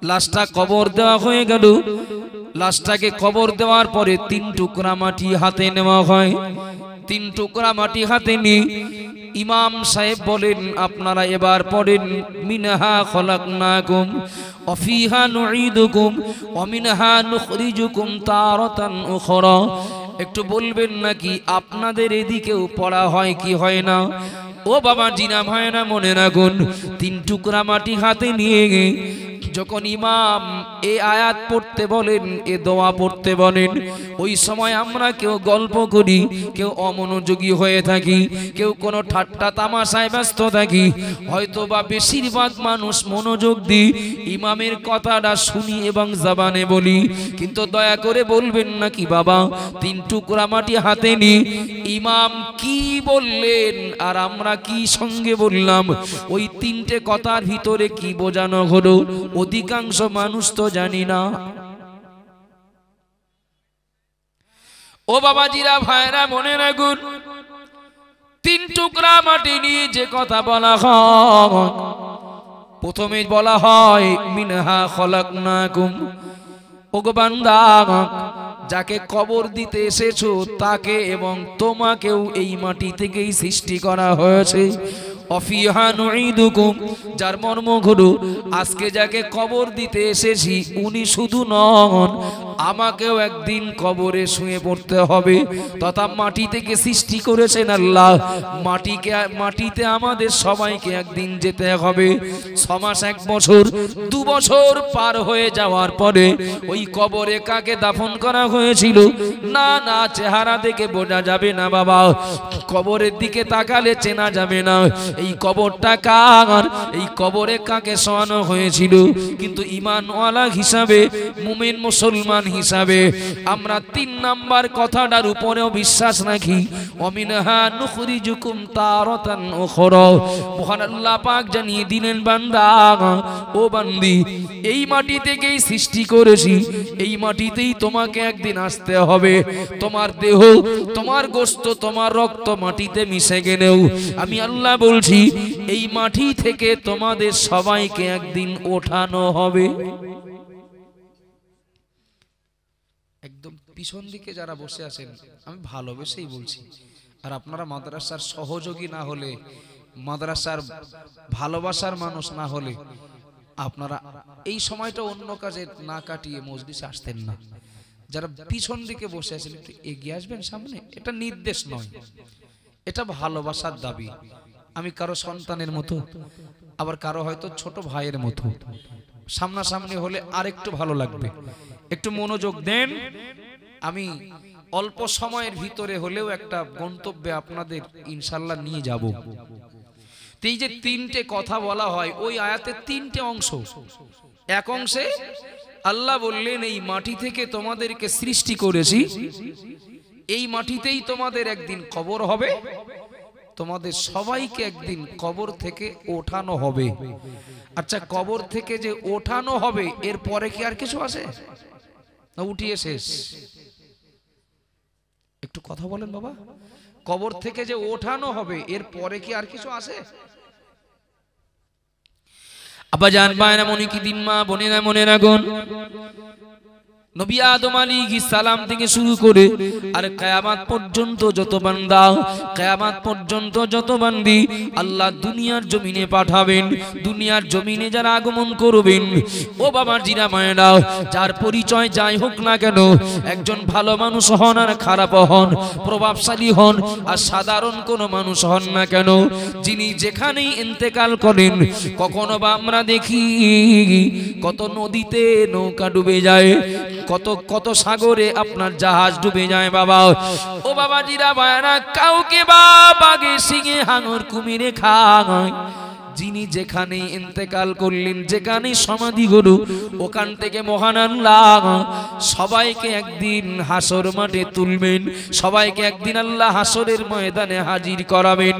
লাশটা কবর দেওয়া হয়ে গেল। লাশটাকে কবর দেওয়ার পরে 3 টুকরা মাটি হাতে নেওয়া হয়। 3 টুকরা মাটি হাতে নিয়ে ইমাম সাহেব বলেন, আপনারা এবার পড়েন, মিনহা খলাকনাকুম ওয়া ফিহা নুঈদুকুম ওয়া মিনহা নুখরিজুকুম তারাতান উখরা। একটু বলবেন নাকি আপনাদের এদিকেও পড়া হয় কি হয় না? ও বাবা জিনা ভাইরা মনে রাখুন, 3 টুকরা মাটি হাতে নিয়ে যখন ইমাম এ আয়াত পড়তে বলেন, এ দোয়া পড়তে বলেন, ওই সময় আমরা কেউ গল্প করি, কেউ অমনোযোগী হয়ে থাকি, কেউ কোনো ঠাট্টা তামাশায় ব্যস্ত থাকি, হয়তো বা বেশিরভাগ মানুষ মনোযোগ দিই ইমামের কথাটা শুনি এবং জবানে বলি। কিন্তু দয়া করে বলবেন নাকি বাবা 3 টুকরা মাটি হাতে নিয়ে ইমাম কি বললেন আর আমরা কি সঙ্গে বললাম, ওই 3টে কথার ভিতরে কি বোঝানো হলো অধিকাংশ মানুষ তো জানি না। ও বাবাজিরা ভাইরা মনে রাখুন, 3 টুকরা মাটি নিয়ে যে কথা বলা হয়, প্রথমে বলা হয় মিনহা খলাকনাকুম। ওগো বান্দা, যাকে কবর দিতে এসেছো তাকে এবং তোমাকেও এই মাটি থেকেই সৃষ্টি করা হয়েছে। অফিহা নুঈদুকুম, যার মর্ম হলো আজকে যাকে কবর দিতে এসেছি উনি শুধু নন, আমাকেও একদিন কবরে শুয়ে পড়তে হবে। তথা মাটি থেকে সৃষ্টি করেছেন আল্লাহ, মাটিতে আমাদের সবাইকে একদিন যেতে হবে। 6 মাস 1 বছর 2 বছর পার হয়ে যাওয়ার পরে ওই কবরে কাকে দাফন করা হয়েছিল না না চেহারা দেখে বোঝা যাবে না বাবা, কবরের দিকে তাকালে চেনা যাবে না এই কবরটা কার, এই কবরে কাকে শোয়ানো হয়েছিল। কিন্তু ঈমানওয়ালা হিসাবে, মুমিন মুসলমান হিসাবে আমরা 3 নাম্বার কথাটার উপরেও বিশ্বাস রাখি, ওমিনহা নুখরিজুকুম তারাতান উখরা। মহান আল্লাহ পাক জানিয়ে দিলেন, বান্দা ও বান্দি, এই মাটি থেকেই সৃষ্টি করেছি, এই মাটিতেই তোমাকে একদিন আসতে হবে। তোমার দেহ, তোমার গোশত, তোমার রক্ত মাটিতে মিশে গেলেও আমি আল্লাহ বলছি এই মাটি থেকে তোমাদের সবাইকে একদিন ওঠানো হবে। একদম পিছন দিকে যারা বসে আছেন আমি ভালোবেসেই বলছি, আর আপনারা মাদ্রাসার সহযোগী না হলে, মাদ্রাসার ভালোবাসার মানুষ না হলে আপনারা এই সময়টা অন্য কাজে না কাটিয়ে মজলিসে আসতেন না। যারা পিছন দিকে বসে আছেন একটু এগিয়ে আসবেন সামনে। এটা নির্দেশ নয়, এটা ভালোবাসার দাবি। আমি কারো সন্তানের মতো, আবার কারো হয়তো ছোট ভাইয়ের মতো। সামনাসামনি হলে আরেকটু ভালো লাগবে। একটু মনোযোগ দেন। আমি অল্প সময়ের ভিতরে হলেও একটা গন্তব্যে আপনাদের ইনশাআল্লাহ নিয়ে যাব। এই যে 3টে কথা বলা হয় ওই আয়াতের 3টে অংশ। এক অংশে আল্লাহ বললেন এই মাটি থেকে তোমাদেরকে সৃষ্টি করেছি, এই মাটিতেই তোমাদের একদিন কবর হবে, তোমাদের সবাইকে একদিন কবর থেকে ওঠানো হবে। আচ্ছা, কবর থেকে যে ওঠানো হবে এর পরে কি আর কিছু আছে না উঠিয়ে শেষ? একটু কথা বলেন বাবা। কবর থেকে যে ওঠানো হবে এর পরে কি আর কিছু আছে? আব্বা জান ভাইরা মনে কি দিন, মা বোনেরা মনে রাখুন, নবী আদম আলাইহিস সালাম থেকে শুরু করে আর কিয়ামত পর্যন্ত যত বান্দা, কিয়ামত পর্যন্ত যত বান্দি আল্লাহ দুনিয়ার জমিনে পাঠাবেন, দুনিয়ার জমিনে যারা আগমন করবেন, ও বাবা জিরা মায়েরা, যার পরিচয় যাই হোক না কেন, একজন ভালো মানুষ হন আর খারাপ হন, প্রভাবশালী হন আর সাধারণ কোনো মানুষ হন না কেন, যিনি যেখানেই ইন্তেকাল করেন, কখনো বা আমরা দেখি কত নদীতে নৌকা ডুবে যায়, কত কত সাগরে আপনার জাহাজ ডুবে যায় বাবা। ও বাবা জিরা ভাইরা, কাউকে বা বাগে সিংহে হাঙর কুমিরে খায়, যিনি যেখানে ইন্তেকাল করলেন, যেখানে সমাধি হলো, ওখান থেকে মহান আল্লাহ সবাইকে একদিন হাসর মাঠে তুলবেন, সবাইকে একদিন আল্লাহ হাসরের ময়দানে হাজির করাবেন।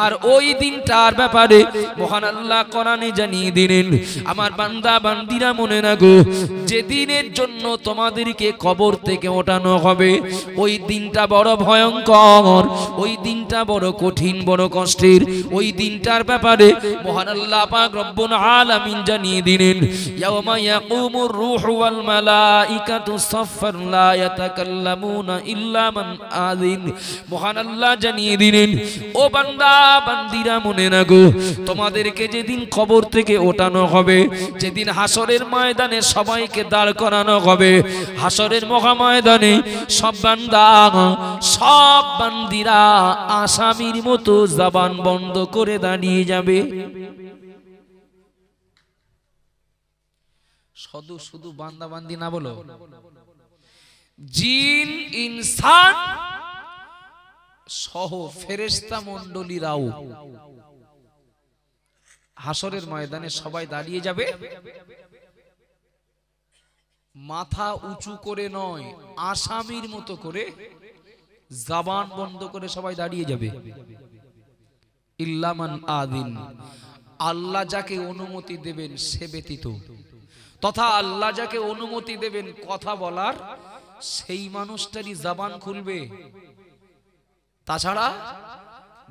আর ওই দিনটার ব্যাপারে মহান আল্লাহ কোরআনে জানিয়ে দিলেন, আমার বান্দা বান্দিরা মনে রাখো, যে দিনের জন্য তোমাদেরকে কবর থেকে ওঠানো হবে ওই দিনটা বড় ভয়ঙ্কর, ওই দিনটা বড় কঠিন, বড় কষ্টের। ওই দিনটার ব্যাপারে মহান আল্লাহ পাক রব্বুল আলামিন জানিয়ে দিলেন ইয়াওমা ইয়াকুমুর রূহু ওয়াল মালাইকাতু সাফফান লা ইয়াতাকাল্লামুনা ইল্লা মান আযিন। মহান আল্লাহ জানিয়ে দিলেন ও বান্দা বান্দিরা মনে রাখো তোমাদেরকে যেদিন কবর থেকে ওঠানো হবে, যেদিন হাসরের ময়দানে সবাইকে দাঁড় করানো হবে, হাসরের মহাময়দানে সব বান্দা সব বান্দিরা আসামির মতো জবান বন্ধ করে দাঁড়িয়ে যাবে। শুধু শুধু বান্দা বান্দি না বলো, জিন ইনসান সহ ফেরেশতা মণ্ডলীরাও হাসরের ময়দানে সবাই দাঁড়িয়ে যাবে। মাথা উঁচু করে নয়, আসামির মতো করে জবান বন্ধ করে সবাই দাঁড়িয়ে যাবে। ইল্লা মান আযিন, আল্লাহ যাকে অনুমতি দেবেন সে ব্যতীত, তথা আল্লাহ যাকে অনুমতি দেবেন কথা বলার সেই মানুষটারই জবান খুলবে। তাছাড়া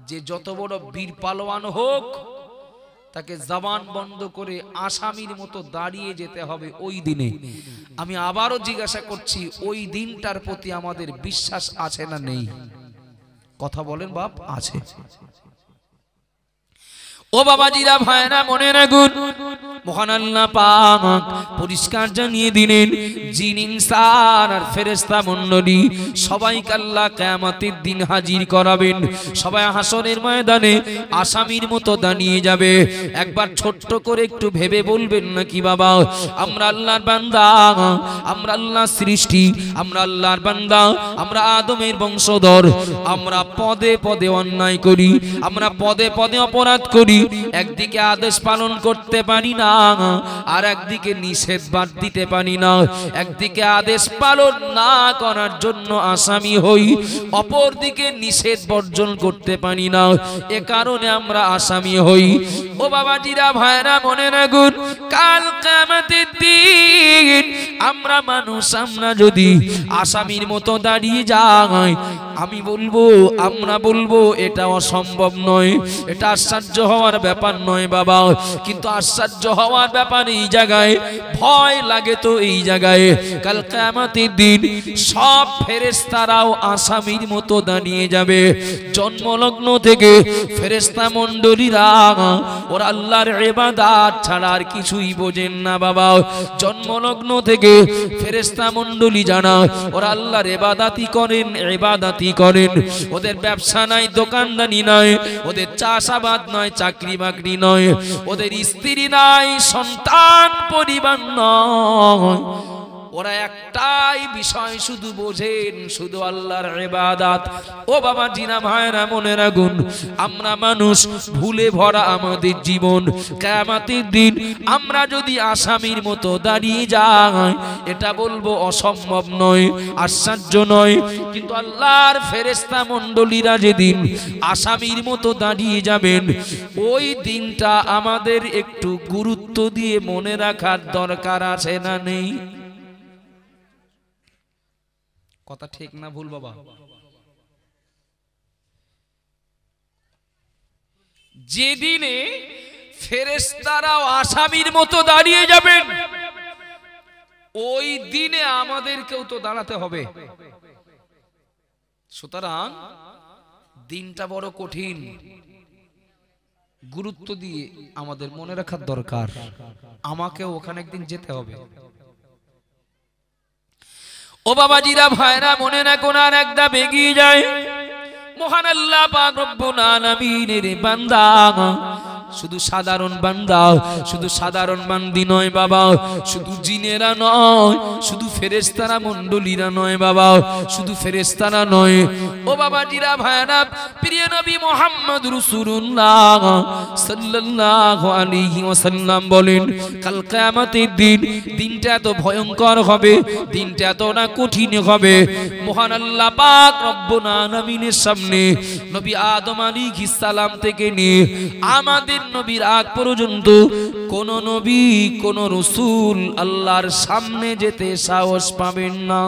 যে যত বড় বীর পালোয়ান হোক তাকে জবান বন্ধ করে আসামির মতো দাঁড়িয়ে যেতে হবে ওই দিনে। আমি আবারও জিজ্ঞাসা করছি, ওই দিনটার প্রতি আমাদের বিশ্বাস আছে না নেই? কথা বলেন বাপ, আছে। ও বাবাজিরা ভাইরা মনে রাখুন, মহান আল্লাহ পাক পরিষ্কার জানিয়ে দিলেন জিন ইনসান আর ফেরেশতা মণ্ডলী সবাইকে আল্লাহ কিয়ামতের দিন হাজির করাবেন। সবাই হাসরের ময়দানে আসামির মতো দাঁড়িয়ে যাবে। একবার ছোট্ট করে একটু ভেবে বলবেন নাকি বাবা, আমরা আল্লাহর বান্দা, আমরা আল্লাহর সৃষ্টি, আমরা আল্লাহর বান্দা, আমরা আদমের বংশধর, আমরা পদে পদে অন্যায় করি, আমরা পদে পদে অপরাধ করি। একদিকে আদেশ পালন করতে পারি না আর একদিকে নিষেধ বাদ দিতে পারি না। একদিকে আদেশ পালন না করার জন্য আসামি হই, অপরদিকে নিষেধ বর্জন করতে পারি না, এ কারণে আমরা আসামি হই। ও বাবাজিরা ভাইরা মনে রাখুন, কাল কিয়ামতের দিন আমরা মানুষ, আমরা যদি আসামির মতো দাঁড়িয়ে যাই, আমি বলবো, আমরা বলবো এটা অসম্ভব নয়, এটা আশ্চর্য হওয়ার ব্যাপার নয় বাবা। কিন্তু আশ্চর্য হওয়ার ব্যাপার এই জায়গায়, ভয় লাগে তো এই জায়গায়। কাল কিয়ামতের দিন সব ফেরেশতারাও আসামির মতো দাঁড়িয়ে যাবে। জন্মলগ্ন থেকে ফেরেশতা মণ্ডলীরা ওরা আল্লাহর ইবাদত ছাড়া আর কিছুই বোঝেন না বাবা। জন্মলগ্ন থেকে ফেরেশতা মণ্ডলী জানা ওরা আল্লাহর ইবাদতই করেন, ইবাদতই করেন। ওদের ব্যবসা নাই, দোকানদানি নয়, ওদের চাষাবাদ নয়, চাকরি বাকরি নয়, ওদের স্ত্রী নাই, সন্তান পরিবার নয়। ওরা একটাই বিষয় শুধু বোঝেন, শুধু আল্লাহর ইবাদত। ও বাবা জিনা ভাইরা মনে রাখুন, আমরা মানুষ, ভুলে ভরা আমাদের জীবন। কিয়ামতের দিন আমরা যদি আসামির মতো দাঁড়িয়ে যাই, এটা বলবো অসম্ভব নয়, আশ্চর্য নয়। কিন্তু আল্লাহর ফেরেশতা মণ্ডলীরা যেদিন আসামির মতো দাঁড়িয়ে যাবেন, ওই দিনটা আমাদের একটু গুরুত্ব দিয়ে মনে রাখার দরকার আছে না নেই? কথা ঠিক না ভুল বাবা? যেদিনে ফেরেশতারাও আসামির মতো দাঁড়িয়ে যাবেন, ওই দিনে আমাদেরকেও তো দাঁড়াতে হবে। সুতরাং দিনটা বড় কঠিন, গুরুত্ব দিয়ে আমাদের মনে রাখার দরকার। আমাকেও ওখানে একদিন যেতে হবে। ও বাবাজিরা ভাইরা মনে রাখুন, আর একটা বেগিয়ে যায়। মহান আল্লাহ পাক রব্বুল আলামিনের বান্দা, শুধু সাধারণ বান্দা, শুধু সাধারণ বান্দি নয় বাবা, শুধু জিনেরা নয়, শুধু ফেরেশতারা মণ্ডলীরা নয় বাবা, শুধু ফেরেশতারা নয়। ও বাবাজিরা ভাইরা, প্রিয় নবী মুহাম্মদ রাসূলুল্লাহ সাল্লাল্লাহু আলাইহি ওয়াসাল্লাম বলেন, কাল কিয়ামতের দিন, দিনটা এত ভয়ঙ্কর হবে, দিনটা এত না কঠিন হবে। মহান আল্লাহ পাক রব্বুল আলামিনের সামনে নবী আদম আলাইহিস সালাম থেকে নিয়ে আমাদের নবীর আগ পর্যন্ত কোন নবী, কোন রাসূল আল্লাহর সামনে যেতে সাহস পাবেন না।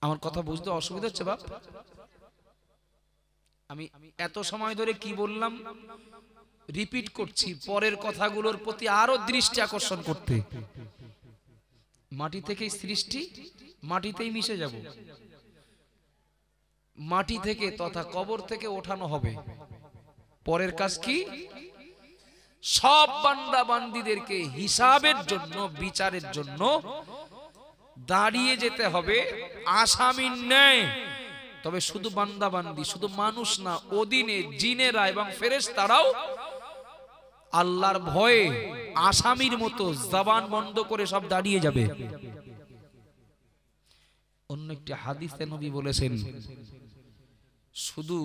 আমার কথা বুঝতে অসুবিধা হচ্ছে বাপ? আমি এত সময় ধরে কি বললাম রিপিট করছি, পরের কথাগুলোর প্রতি আরো দৃষ্টি আকর্ষণ করতে। মাটি থেকেই সৃষ্টি, মাটিতেই মিশে যাব, মাটি থেকে তথা কবর থেকে ওঠানো হবে। পরের কাজ কি? সব বান্দা বান্দীদেরকে হিসাবের জন্য, বিচারের জন্য দাঁড়িয়ে যেতে হবে আসামির ন্যায়। তবে শুধু বান্দা বান্দি, শুধু মানুষ না, ওদিনে জিনেরা এবং ফেরেশতারাও আল্লাহর ভয়ে আসামির মতো জবান বন্ধ করে সব দাঁড়িয়ে যাবে। অন্য একটি হাদিসে নবী বলেছেন, শুধু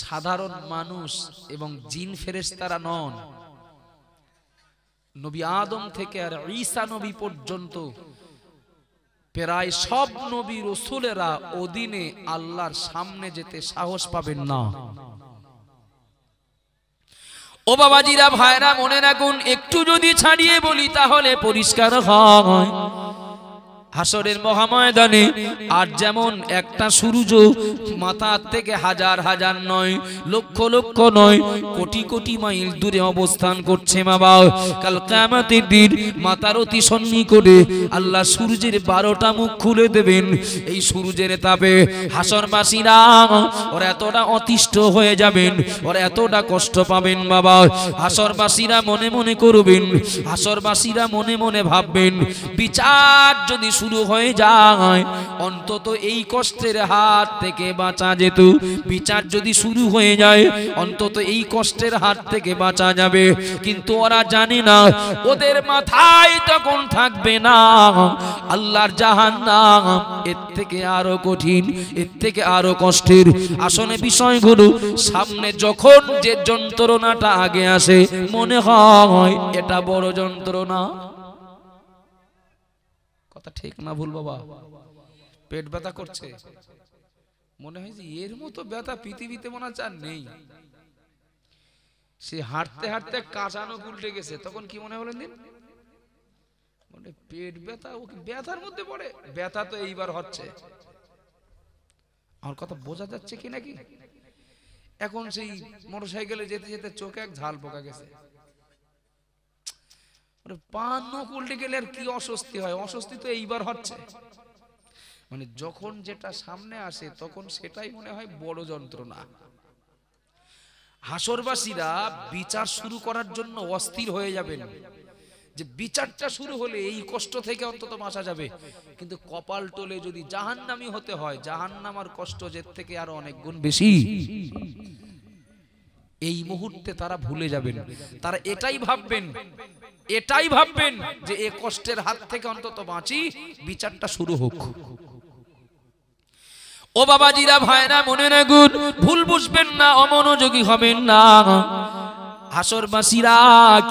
সাধারণ মানুষ এবং জিন ফেরেশতারা নন, নবী আদম থেকে আর ঈসা নবী পর্যন্ত প্রায় সব নবী রাসূলেরা ওদিনে আল্লাহর সামনে যেতে সাহস পাবেন না। ও বাবাজিরা, ভাইরা, মনে রাখুন, একটু যদি ছাড়িয়ে বলি তাহলে পরিষ্কার হয়। হাসরের মহাময়দানে আর যেমন একটা সূর্য মাথা থেকে হাজার হাজার নয়, লক্ষ লক্ষ নয়, কোটি কোটি মাইল দূরে অবস্থান করছে বাবা, কাল কিয়ামতের দিন মাথার অতি সন্নিকটে আল্লাহ সূর্যের 12টা মুখ খুলে দেবেন। এই সূর্যের তাপে হাসরবাসীরা ওরা এতটা অতিষ্ঠ হয়ে যাবেন, ওরা এতটা কষ্ট পাবেন বাবা। হাসরবাসীরা মনে মনে করবেন, হাসরবাসীরা মনে মনে ভাববেন, বিচার যদি শুরু হয়ে যায় অন্তত এই কষ্টের হাত থেকে বাঁচা যেত। বিচার যদি শুরু হয়ে যায় অন্তত এই কষ্টের হাত থেকে বাঁচা যাবে। কিন্তু ওরা জানে না, ওদের মাথায় তখন থাকবে না আল্লাহর জাহান্নাম, এর থেকে আরো কঠিন, এর থেকে আরো কষ্টের। আসলে বিষয়গুলো সামনে যখন যে যন্ত্রণাটা আগে আসে মনে হয় এটা বড় যন্ত্রণা। কথা ঠিক না ভুল বাবা? পেট ব্যথা করছে, মনে হয় যে এর মতো ব্যথা পৃথিবীতে মনে হচ্ছে আর নেই। সে হাঁটতে হাঁটতে কাঁচানো উল্টে গেছে, তখন কি মনে বলেন দিন? মানে পেট ব্যথা, ও ব্যথার মধ্যে পড়ে। ব্যথা তো এইবার হচ্ছে, আমার কথা বোঝা যাচ্ছে কি নাকি? এখন সেই মোটরসাইকেলে যেতে যেতে চোখে এক ঝাল পোকা গেছে, পান নখ উল্টে গেলে আর কি অস্বস্তি হয়, অস্বস্তি তো এইবার হচ্ছে। মানে যখন যেটা সামনে আসে তখন সেটাই মনে হয় বড় যন্ত্রণা। হাসরবাসীরা বিচার শুরু করার জন্য অস্থির হয়ে যাবেন, যে বিচারটা শুরু হলে এই কষ্ট থেকে অন্তত বাঁচা যাবে। কিন্তু কপাল টলে যদি জাহান্নামী হতে হয়, জাহান্নামার কষ্ট যের থেকে আরো অনেক গুণ বেশি। এই মুহূর্তে তারা ভুলে যাবেন, তারা এটাই ভাববেন, এটাই ভাববেন যে এই কষ্টের হাত থেকে অন্তত বাঁচি, বিচারটা শুরু হোক। ও বাবাজিরা, ভাইরা, মনে রাখুন, ভুল বুঝবেন না, অমনোযোগী হবেন না। হাসরবাসীরা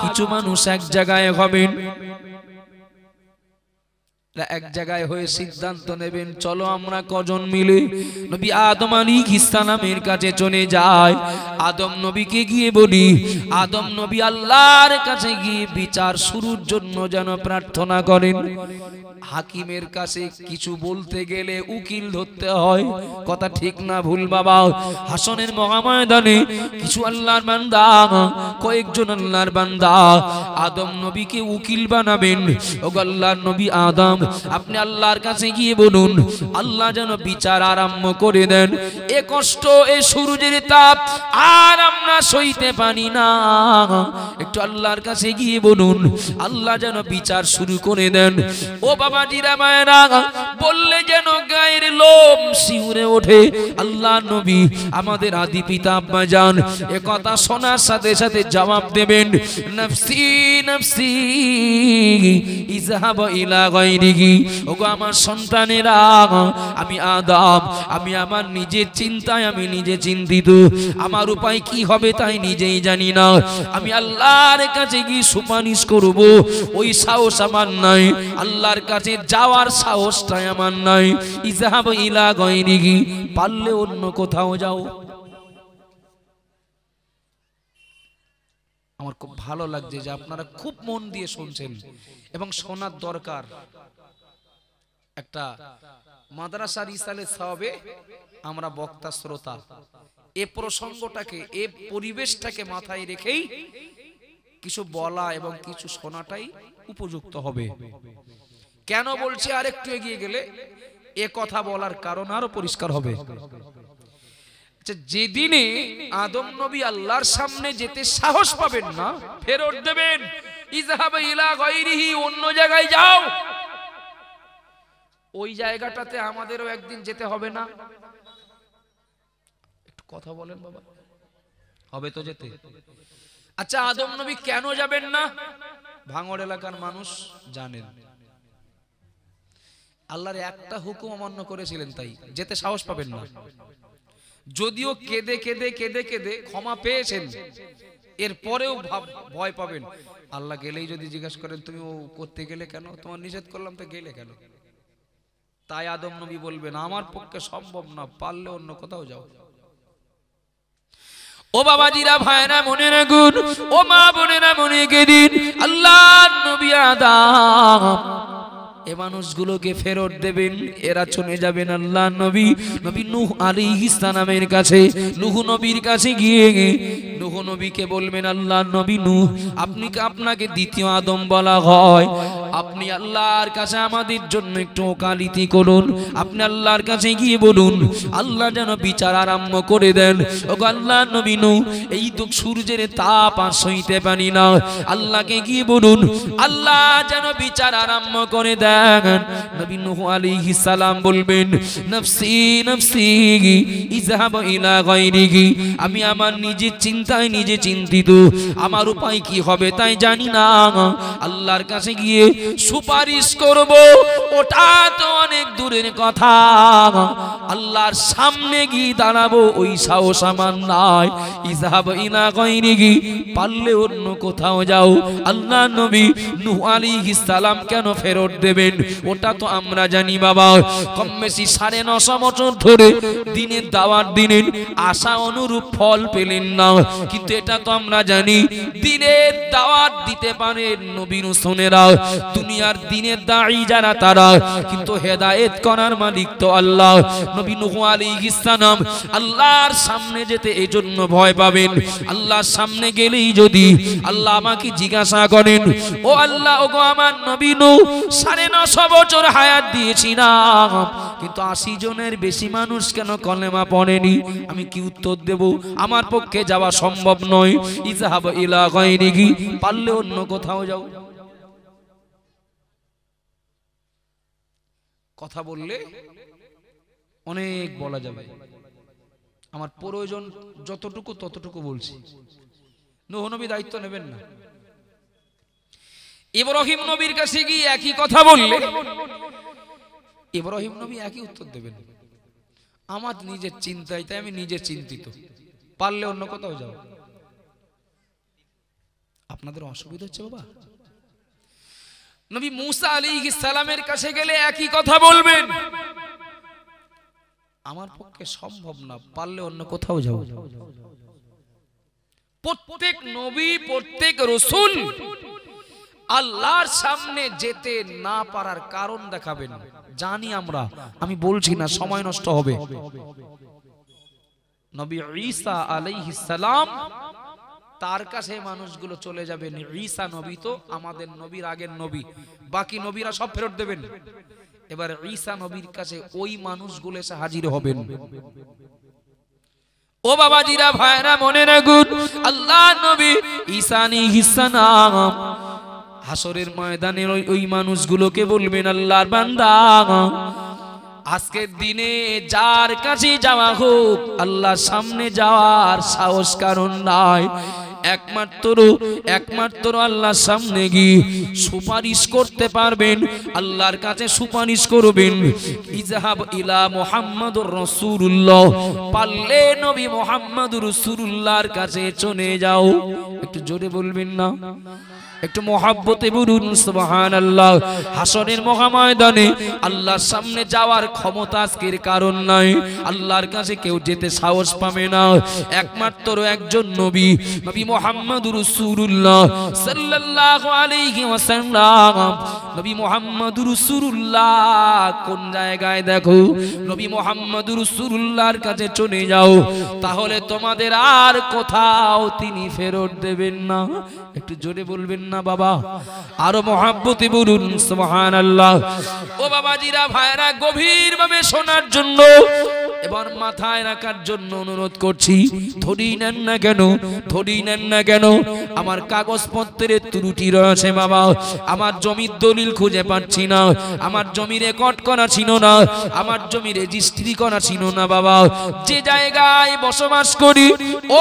কিছু মানুষ এক জায়গায় হবেন, এক জায়গায় হয়ে সিদ্ধান্ত নেবেন, চলো আমরা কজন মিলে নবী আদম আলাইহিস সালামের কাছে চলে যাই। আদম নবীকে গিয়ে বলি, আদম নবী আল্লাহর কাছে গিয়ে বিচার শুরুর জন্য যেন প্রার্থনা করেন। হাকিমের কাছে কিছু বলতে গেলে উকিল ধরতে হয়, কথা ঠিক না ভুল বাবা? হাসনের মহাময়দানে কিছু আল্লাহর বান্দা, কয়েকজন আল্লাহর বান্দা আদম নবীকে উকিল বানাবেন। ও আল্লাহর নবী আদম, আপনি আল্লাহর কাছে গিয়ে বলুন, আল্লাহ যেন বিচার আরম্ভ করে দেন। এ কষ্ট, এ সূর্যের তাপ আর আমরা সইতে পারি না। একটু আল্লাহর কাছে গিয়ে বলুন, আল্লাহ যেন বিচার শুরু করে দেন। ও বাবাজিরা, মায়েরা, বললে যেন গায়ের লোম শিউরে ওঠে। আল্লাহ নবী, আমাদের আদি পিতা আব্বা জান, এ কথা শোনার সাথে সাথে জবাব দেবেন, নফসি নফসি ইযহাব ইলা গায়রিহি। ওগো আমার সন্তানেরা, আমি আদম, আমি আমার নিজের চিন্তায় আমি নিজে চিন্তিত, আমার উপায় কি হবে তাই নিজেই জানি না। আমি আল্লাহর কাছে গিয়ে সুপারিশ করব, ওই সাহস আমার নাই। আল্লাহর কাছে যাওয়ার সাহসটাই আমার নাই। ইযহাব ইলা গায়রিহি, পারলে অন্য কোথাও যাও। আমার খুব ভালো লাগছে যে আপনারা খুব মন দিয়ে শুনছেন এবং শোনার দরকার। একটা মাদ্রাসার ইসালে সওয়াবে আমরা বক্তা শ্রোতা, এ প্রসঙ্গটাকে, এ পরিবেশটাকে মাথায় রেখেই কিছু বলা এবং কিছু শোনাটাই উপযুক্ত হবে। কেন বলছি আরেকটু এগিয়ে গেলে এ কথা বলার কারণ আরো পরিষ্কার হবে। যেদিনে আদম নবী আল্লাহর সামনে যেতে সাহস পাবেন না, ফেরত দেবেন, ইযহাব ইলা গায়রিহি, অন্য জায়গায় যাও, ওই জায়গাটাতে আমাদেরও একদিন যেতে হবে না? একটু কথা বলেন বাবা, হবে তো যেতে। আচ্ছা, আদম নবী কেন যাবেন না? ভাঙড় এলাকার মানুষ জানেন, আল্লাহর একটা হুকুম অমান্য করেছিলেন, তাই যেতে সাহস পাবেন না। যদিও কেঁদে কেঁদে কেঁদে কেঁদে ক্ষমা পেয়েছেন, এরপরেও ভয় পাবেন। আল্লাহ গেলেই যদি জিজ্ঞাসা করেন তুমি ও করতে গেলে কেন, তোমার নিষেধ করলাম তো গেলে কেন? তাই আদম নবী বলবেন আমার পক্ষে সম্ভব না, পারলে অন্য কোথাও যাও। ও বাবাজিরা, ভাইরা, মনে রাখুন, ও মা বোনেরা, মনে গেদিন আল্লাহ নবী আদম এ মানুষগুলোকে ফেরত দেবেন, এরা চলে যাবেন আল্লাহ নবী নূহ আলাইহিস সালামের কাছে। নূহ নবীর কাছে গিয়ে নূহ নবীকে বলবেন আল্লাহ নবী নূহ, আপনাকে দ্বিতীয় আদম বলা হয়, আপনি আল্লাহর কাছে আমাদের জন্য একটু ওকালতি করুন। আপনি আল্লাহর কাছে গিয়ে বলুন আল্লাহ যেন বিচার আরম্ভ করে দেন। ওগো আল্লাহ নবী নূহ, এই তো সূর্যের তাপ আর সইতে পারি না, আল্লাহকে গিয়ে বলুন আল্লাহ যেন বিচার আরম্ভ করে দেন। নবী নূহ আলাইহিস সালাম বলবেন নফসি নফসি ইযহাব ইলা গায়রিহি, আমি আমার নিজের চিন্তায় নিজে চিন্তিত, আমার উপায় কি হবে তাই জানি না, আল্লাহর কাছে গিয়ে সুপারিশ করব ওটা তো অনেক দূরের কথা, আল্লাহর সামনে গিয়ে দাঁড়াবো ওই সাহস আমার নাই। ইযহাব ইলা গায়রিহি, পারলে অন্য কোথাও যাও। আল্লাহ নবী নূহ আলাইহিস সালাম কেন ফেরত দেবেন ওটা তো আমরা জানি বাবা। কম বেশি 950 বছর ধরে দিনের দাওয়াত দিলেন, আশা অনুরূপ ফল পেলেন না, কিন্তু এটা তো আমরা জানি দিনের দাওয়াত দিতে পারেন নবী রাসূলেরা, দুনিয়ার দিনের দাঈ যারা তারা, কিন্তু হেদায়েত করার মালিক তো আল্লাহ। নবী নূহ আলাইহিস সালাম আল্লাহর সামনে যেতে এজন্য ভয় পাবেন, আল্লাহর সামনে গেলেই যদি আল্লাহ আমাকে জিজ্ঞাসা করেন ও আল্লাহ, ওগো আমার নবী নূহ 950 বছর হায়াত দিয়েছি না, কিন্তু 80 জনের বেশি মানুষ কেন কলেমা পড়েনি, আমি কি উত্তর দেব? আমার পক্ষে যাওয়া সম্ভব নয়। ইযহাব ইলা গায়রিহি, পারলে অন্য কোথাও যাও। কথা বললে অনেক বলা যাবে, আমার প্রয়োজন যতটুকু ততটুকু বলছি। নূহ নবী দায়িত্ব নেবেন না। ইব্রাহিম নবীর কাছে গিয়ে একই কথা বললে ইব্রাহিম নবী একই উত্তর দেবেন, আমার নিজের চিন্তায় তাই আমি নিজে চিন্তিত, পারলে অন্য কোথাও যাও। আপনাদের অসুবিধা হচ্ছে বাবা? নবী মূসা আলাইহিস সালামের কাছে গেলে একই কথা বলবেন, আমার পক্ষে সম্ভব না, পারলে অন্য কোথাও যাও। প্রত্যেক নবী, প্রত্যেক রাসূল আল্লাহর সামনে যেতে না পারার কারণ দেখাবেন, জানি আমরা, আমি বলছি না, সময় নষ্ট হবে। নবী ঈসা আলাইহিস সালাম তার কাছে মানুষগুলো চলে যাবেন, ঈসা নবী তো আমাদের নবীর আগের নবী, বাকি নবীরা সব ফেরত দেবেন। এবার ঈসা নবীর কাছে ওই মানুষগুলো এসে হাজির হবেন। ও বাবাজিরা, ভাইরা, মনে রাখুন, আল্লাহ নবী ঈসা আলাইহিস সালাম হাসরের ময়দানে ওই মানুষগুলোকে বলবেন আল্লাহর বান্দা, আজকের দিনে যার কাছে যাওয়া হোক আল্লাহর সামনে যাওয়ার সাহস কারণ নাই, একমাত্র আল্লাহর সামনে গিয়ে সুপারিশ করতে পারবেন, আল্লাহর কাছে সুপারিশ করবেন। ইযহাব ইলা মুহাম্মাদুর রাসূলুল্লাহ, পারলে নবী মুহাম্মদুর রাসূলুল্লাহর কাছে চলে যাও। একটু জোরে বলবেন না, একটু মহব্বতে বলুন সুবহানাল্লাহ। হাসরের মহাময়দানে আল্লাহর সামনে যাওয়ার ক্ষমতা আজকের কারণ নাই, আল্লাহর কাছে কেউ যেতে সাহস পাবে না, একমাত্র একজন নবী, নবী মুহাম্মদুর রাসূলুল্লাহ সাল্লাল্লাহু আলাইহি ওয়াসাল্লাম, নবী মুহাম্মদুর রাসূলুল্লাহ কোন জায়গায় দেখো, নবী মুহাম্মদুর রাসূলুল্লাহর কাছে চলে যাও, তাহলে তোমাদের আর কোথাও তিনি ফেরত দেবেন না। একটু জোরে বলবেন না বাবা, আরো মহব্বতে বলুন সুবহানাল্লাহ। ও বাবাজিরা ভাইরা, গভীরভাবে শোনার জন্য, এবার মাথায় রাখার জন্য অনুরোধ করছি। ধরি নেন না কেন, ধরি নেন না কেন? আমার কাগজপত্রের ত্রুটি রয়েছে বাবা, আমার জমির দলিল খুঁজে পাচ্ছি না, আমার জমি রেকর্ড করা ছিল না, আমার জমি রেজিস্ট্রি করা ছিল না বাবা। যে জায়গায় বসবাস করি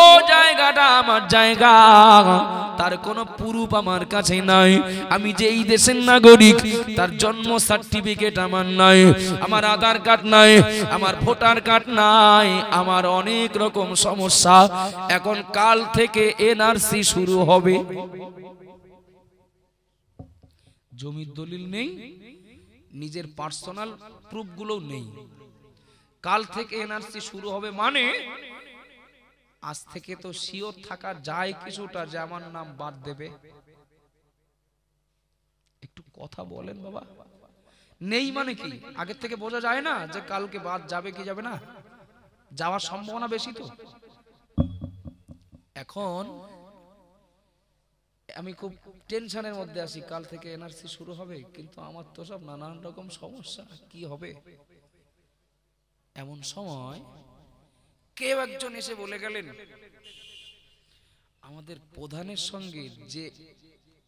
ও জায়গাটা আমার জায়গা, তার কোনো প্রুফ আমার কাছে নাই। আমি যে এই দেশের নাগরিক তার জন্ম সার্টিফিকেট আমার নাই, আমার আধার কার্ড নাই, আমার ভোটার কার্ড নাই, আমার অনেক রকম সমস্যা। এখন কাল থেকে এনআরসি শুরু হবে। জমির দলিল নেই, নিজের পার্সোনাল প্রুফগুলো নেই, কাল থেকে এনআরসি শুরু হবে। মানে আজ থেকে তো শিওর থাকা যায় কিছুটা যে আমার নাম বাদ দেবে। একটু কথা বলেন বাবা। নেই মানে কি আগের থেকে বোঝা যায় না যে কালকে বাদ যাবে কি যাবে না? যাওয়ার সম্ভাবনা বেশি তো। এখন আমি খুব টেনশনের মধ্যে আছি, কাল থেকে এনআরসি শুরু হবে, কিন্তু আমার তো সব নানান রকম সমস্যা, কি হবে? এমন সময় কেউ একজন এসে বলে গেলেন, আমাদের প্রধানের সঙ্গে যে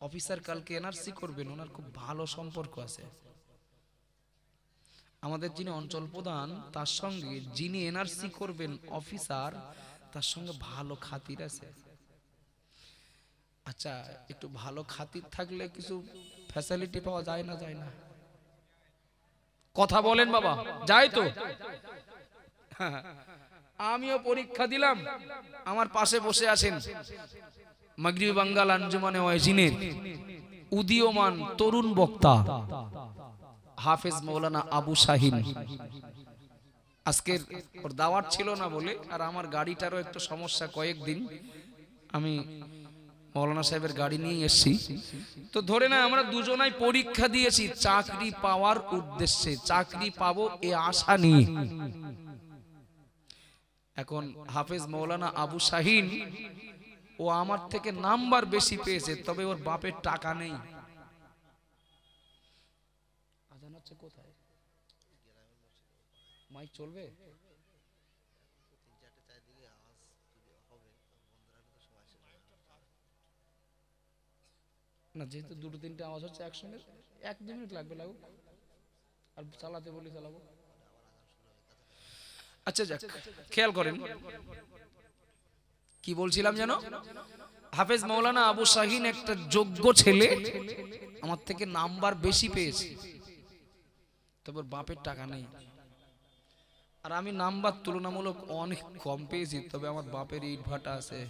অফিসার কালকে এনআরসি করবেন ওনার খুব ভালো সম্পর্ক আছে। আমাদের যিনি অঞ্চল প্রধান তার সঙ্গে যিনি এনআরসি করবেন অফিসার, তার সঙ্গে ভালো খাতির আছে। আচ্ছা, একটু ভালো খাতির থাকলে কিছু ফ্যাসিলিটি পাওয়া যায় না? যায় না? কথা বলেন বাবা, যায় তো? আমিও পরীক্ষা দিলাম, আমার পাশে বসে আছেন মাগরিবি বাঙ্গাল আঞ্জুমানে ওয়াজিনের উদীয়মান তরুণ বক্তা হাফেজ মাওলানা আবু শাহিন। আজকের ওর দাওয়াত ছিল না বলে, আর আমার গাড়িটারও একটু সমস্যা, কয়েকদিন আমি মৌলানা সাহেবের গাড়ি নিয়ে এসেছি। তো ধরে না আমরা দুজনাই পরীক্ষা দিয়েছি চাকরি পাওয়ার উদ্দেশ্যে, চাকরি পাবো এ আশা নিয়ে। এখন হাফেজ মাওলানা আবু শাহিন ও আমার থেকে নাম্বার বেশি পেয়েছে, তবে ওর বাপের টাকা নেই। আজান হচ্ছে কোথায়? মাইক চলবে না? যেহেতু দুটো তিনটে আওয়াজ হচ্ছে একসঙ্গে, 1-2 মিনিট লাগবে, লাগুক। আর চালাতে বলি চালাবো। আচ্ছা যাক, খেয়াল করেন কি বলছিলাম যেন। হাফেজ মাওলানা আবু শাহিন একটা যোগ্য ছেলে, আমার থেকে নাম্বার বেশি পেয়েছে, তবে বাপের টাকা নেই। আর আমি নাম্বার তুলনামূলক অনেক কম পেয়েছি, তবে আমার বাপের ইট ভাটা আছে।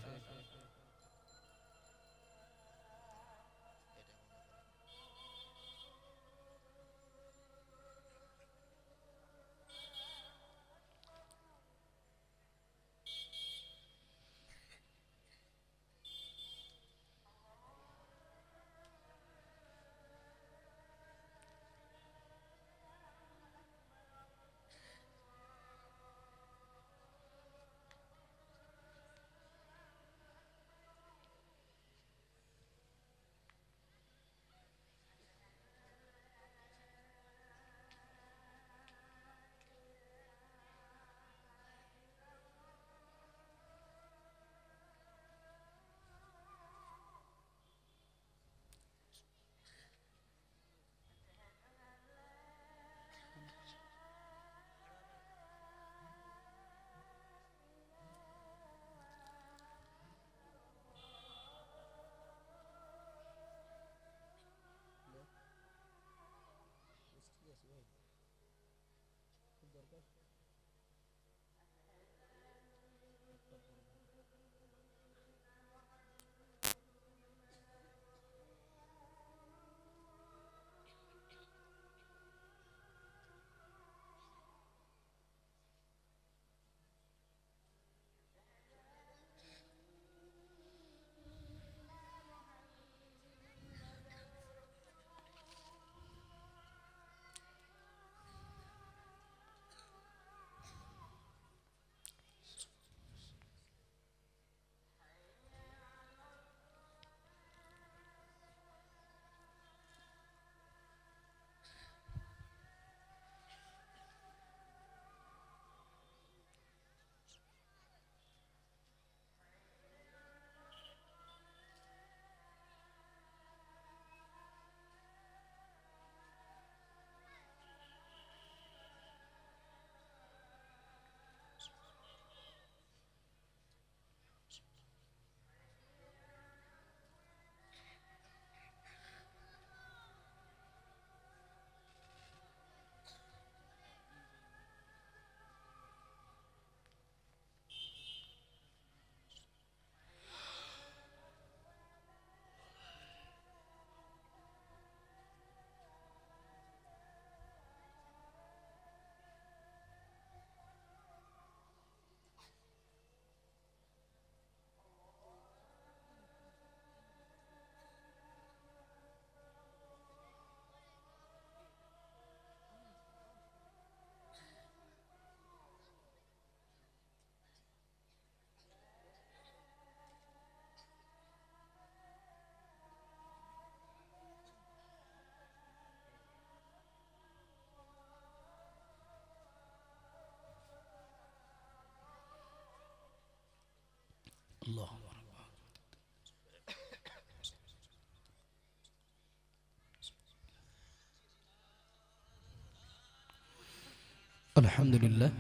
আলহামদুলিল্লাহ,